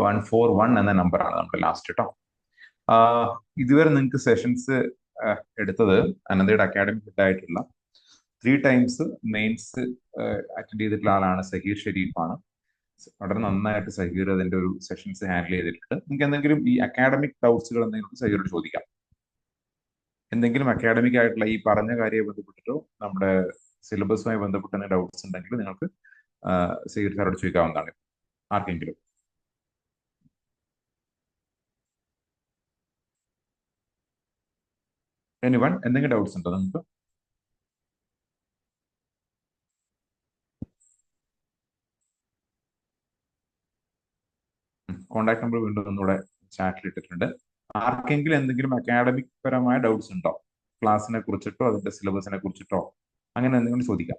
141 എന്ന നമ്പറാണ് നമ്മുടെ ലാസ്റ്റ് കേട്ടോ. ഇതുവരെ നിങ്ങൾക്ക് സെഷൻസ് എടുത്തത് അനന്തയുടെ അക്കാഡമിക് ഹെഡ് ആയിട്ടുള്ള 3 ടൈംസ് മെയിൻസ് അറ്റൻഡ് ചെയ്തിട്ടുള്ള ആളാണ് സഹീർ ഷെരീഫാണ്. വളരെ നന്നായിട്ട് സഹീർ അതിന്റെ ഒരു സെഷൻസ് ഹാൻഡിൽ ചെയ്തിട്ടുണ്ട്. നിങ്ങൾക്ക് എന്തെങ്കിലും ഈ അക്കാഡമിക് ഡൗട്ട്സുകൾ എന്തെങ്കിലും സഹീറോട് ചോദിക്കാം. എന്തെങ്കിലും അക്കാഡമിക് ആയിട്ടുള്ള ഈ പറഞ്ഞ കാര്യവുമായി ബന്ധപ്പെട്ടിട്ടോ നമ്മുടെ സിലബസുമായി ബന്ധപ്പെട്ട ഡൗട്ട്സ് ഉണ്ടെങ്കിൽ നിങ്ങൾക്ക് സഹീർ സാറോട് ചോദിക്കാവുന്നതാണ്. ആർക്കെങ്കിലും എനിവൺ എന്തെങ്കിലും ഡൗട്ട്സ് ഉണ്ടോ നിങ്ങൾക്ക്? കോണ്ടാക്ട് നമ്പർ വീണ്ടും ഒന്നുകൂടെ ചാറ്റിൽ ഇട്ടിട്ടുണ്ട്. ആർക്കെങ്കിലും എന്തെങ്കിലും അക്കാഡമിക് പരമായ ഡൗട്ട്സ് ഉണ്ടോ, ക്ലാസ്സിനെ കുറിച്ചിട്ടോ അതിന്റെ സിലബസിനെ കുറിച്ചിട്ടോ അങ്ങനെ എന്തെങ്കിലും ചോദിക്കാം.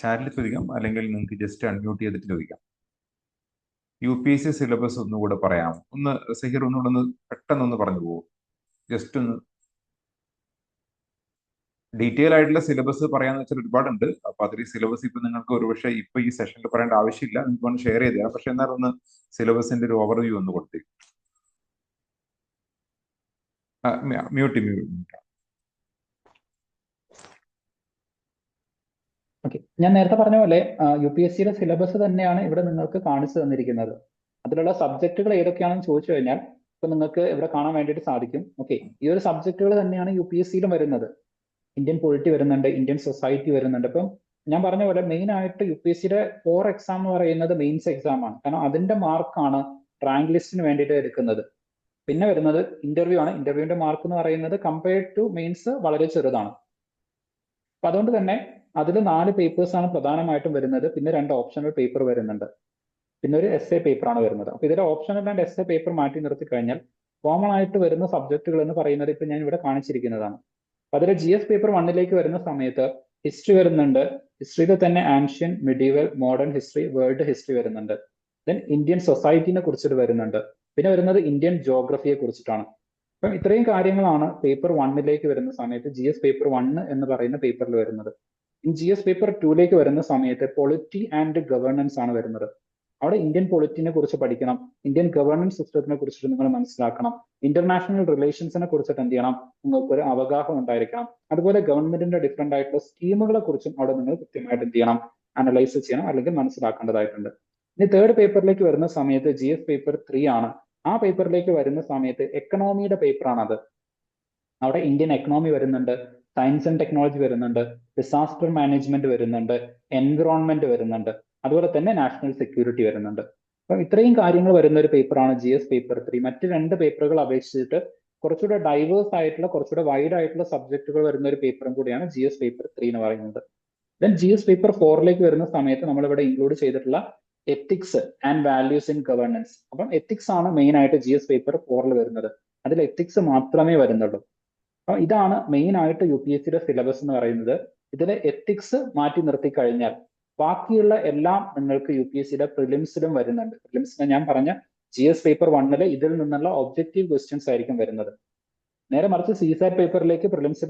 ചാറ്റിൽ ചോദിക്കാം, അല്ലെങ്കിൽ നിങ്ങൾക്ക് ജസ്റ്റ് അൺമ്യൂട്ട് ചെയ്തിട്ട് ചോദിക്കാം. UPSC സിലബസ് ഒന്നുകൂടെ പറയാമോ? ഒന്ന് സഹീർ ഒന്നുകൂടെ ഒന്ന് പെട്ടെന്നൊന്ന് പറഞ്ഞു പോകും. ജസ്റ്റ് ഒന്ന് ഡീറ്റെയിൽ ആയിട്ടുള്ള സിലബസ് പറയാന്ന് വെച്ചാൽ ഒരുപാടുണ്ട്. അപ്പൊ അതിൽ സിലബസ് ഇപ്പൊ നിങ്ങൾക്ക് ഒരുപക്ഷെ ഇപ്പൊ ഈ സെഷനിൽ പറയേണ്ട ആവശ്യമില്ല, നിങ്ങൾക്ക് ഒന്ന് ഷെയർ ചെയ്ത് തരാം. പക്ഷെ എന്നാലും ഒന്ന് സിലബസിന്റെ ഒരു ഓവർവ്യൂ ഒന്ന് കൊടുത്തേക്കും. മ്യൂട്ട്. ഓക്കെ, ഞാൻ നേരത്തെ പറഞ്ഞ പോലെ UPSCയുടെ സിലബസ് തന്നെയാണ് ഇവിടെ നിങ്ങൾക്ക് കാണിച്ചു തന്നിരിക്കുന്നത്. അതിലുള്ള സബ്ജക്റ്റുകൾ ഏതൊക്കെയാണെന്ന് ചോദിച്ചു കഴിഞ്ഞാൽ ഇപ്പൊ നിങ്ങൾക്ക് ഇവിടെ കാണാൻ വേണ്ടിയിട്ട് സാധിക്കും. ഓക്കെ, ഈ ഒരു സബ്ജക്റ്റുകൾ തന്നെയാണ് UPSCയിലും വരുന്നത്. ഇന്ത്യൻ പൊളിറ്റി വരുന്നുണ്ട്, ഇന്ത്യൻ സൊസൈറ്റി വരുന്നുണ്ട്. ഇപ്പം ഞാൻ പറഞ്ഞ പോലെ മെയിൻ ആയിട്ട് UPSCയുടെ കോർ എക്സാം എന്ന് പറയുന്നത് മെയിൻസ് എക്സാം ആണ്. കാരണം അതിന്റെ മാർക്കാണ് റാങ്ക് ലിസ്റ്റിന് വേണ്ടിയിട്ട് എടുക്കുന്നത്. പിന്നെ വരുന്നത് ഇന്റർവ്യൂ ആണ്. ഇന്റർവ്യൂവിന്റെ മാർക്ക് എന്ന് പറയുന്നത് കമ്പയർഡ് ടു മെയിൻസ് വളരെ ചെറുതാണ്. അപ്പൊ അതുകൊണ്ട് തന്നെ അതിൽ 4 പേപ്പേഴ്സ് ആണ് പ്രധാനമായിട്ടും വരുന്നത്. പിന്നെ 2 ഓപ്ഷണൽ പേപ്പർ വരുന്നുണ്ട്. പിന്നെ ഒരു essay പേപ്പർ ആണ് വരുന്നത്. അപ്പൊ ഇതിലെ ഓപ്ഷണൽ ആൻഡ് essay പേപ്പർ മാറ്റി നിർത്തി കഴിഞ്ഞാൽ കോമൺ ആയിട്ട് വരുന്ന സബ്ജക്റ്റുകൾ എന്ന് പറയുന്നത് ഇപ്പൊ ഞാൻ ഇവിടെ കാണിച്ചിരിക്കുന്നതാണ്. അപ്പൊ അതിലെ GS പേപ്പർ 1ലേക്ക് വരുന്ന സമയത്ത് ഹിസ്റ്ററി വരുന്നുണ്ട്. ഹിസ്റ്ററിയിൽ തന്നെ ancient, medieval, modern history, world history വരുന്നുണ്ട്. ദെൻ ഇന്ത്യൻ സൊസൈറ്റിനെ കുറിച്ചിട്ട് വരുന്നുണ്ട്. പിന്നെ വരുന്നത് ഇന്ത്യൻ ജോഗ്രഫിയെ കുറിച്ചിട്ടാണ്. അപ്പം ഇത്രയും കാര്യങ്ങളാണ് പേപ്പർ 1ലേക്ക് വരുന്ന സമയത്ത് GS പേപ്പർ 1 എന്ന് പറയുന്ന പേപ്പറിൽ വരുന്നത്. GS പേപ്പർ 2ലേക്ക് വരുന്ന സമയത്ത് പൊളിറ്റി ആൻഡ് ഗവേണൻസ് ആണ് വരുന്നത്. അവിടെ ഇന്ത്യൻ പൊളിറ്റിനെ കുറിച്ച് പഠിക്കണം, ഇന്ത്യൻ ഗവേണൻസ് സിസ്റ്റത്തിനെ കുറിച്ചിട്ട് നിങ്ങൾ മനസ്സിലാക്കണം, ഇന്റർനാഷണൽ റിലേഷൻസിനെ കുറിച്ചിട്ട് എന്ത് ചെയ്യണം, നിങ്ങൾക്ക് ഒരു അവഗാഹം ഉണ്ടായിരിക്കണം. അതുപോലെ ഗവൺമെന്റിന്റെ ഡിഫറെന്റ് ആയിട്ടുള്ള സ്കീമുകളെ കുറിച്ചും അവിടെ നിങ്ങൾ കൃത്യമായിട്ട് എന്ത് ചെയ്യണം, അനലൈസ് ചെയ്യണം അല്ലെങ്കിൽ മനസ്സിലാക്കേണ്ടതായിട്ടുണ്ട്. ഇനി തേർഡ് പേപ്പറിലേക്ക് വരുന്ന സമയത്ത് GS പേപ്പർ 3 ആണ്. ആ പേപ്പറിലേക്ക് വരുന്ന സമയത്ത് എക്കണോമിയുടെ പേപ്പറാണത്. അവിടെ ഇന്ത്യൻ എക്കണോമി വരുന്നുണ്ട്, സയൻസ് ആൻഡ് ടെക്നോളജി വരുന്നുണ്ട്, ഡിസാസ്റ്റർ മാനേജ്മെന്റ് വരുന്നുണ്ട്, എൻവിറോൺമെന്റ് വരുന്നുണ്ട്, അതുപോലെ തന്നെ നാഷണൽ സെക്യൂരിറ്റി വരുന്നുണ്ട്. അപ്പം ഇത്രയും കാര്യങ്ങൾ വരുന്ന ഒരു പേപ്പറാണ് GS പേപ്പർ 3. മറ്റ് 2 പേപ്പറുകൾ അപേക്ഷിച്ചിട്ട് കുറച്ചുകൂടെ ഡൈവേഴ്സ് ആയിട്ടുള്ള, കുറച്ചുകൂടെ വൈഡ് ആയിട്ടുള്ള സബ്ജക്റ്റുകൾ വരുന്ന ഒരു പേപ്പറും കൂടിയാണ് GS പേപ്പർ 3 എന്ന് പറയുന്നത്. ദെൻ GS പേപ്പർ 4ലേക്ക് വരുന്ന സമയത്ത് നമ്മളിവിടെ ഇൻക്ലൂഡ് ചെയ്തിട്ടുള്ള ethics and values in governance. അപ്പം എത്തിക്സ് ആണ് മെയിൻ ആയിട്ട് GS പേപ്പർ 4ൽ വരുന്നത്. അതിൽ എത്തിക്സ് മാത്രമേ വരുന്നുള്ളൂ. അപ്പൊ ഇതാണ് മെയിൻ ആയിട്ട് UPSCയുടെ സിലബസ് എന്ന് പറയുന്നത്. ഇതിലെ എത്തിക്സ് മാറ്റി നിർത്തി കഴിഞ്ഞാൽ ബാക്കിയുള്ള എല്ലാം നിങ്ങൾക്ക് UPSCയുടെ പ്രിലിംസിലും വരുന്നുണ്ട്. പ്രിലിംസിന് ഞാൻ പറഞ്ഞ GS പേപ്പർ 1ല് ഇതിൽ നിന്നുള്ള ഒബ്ജക്റ്റീവ് ക്വസ്റ്റ്യൻസ് ആയിരിക്കും വരുന്നത്. നേരെ മറിച്ച് CSAT പേപ്പറിലേക്ക് പ്രിലിംസിലെ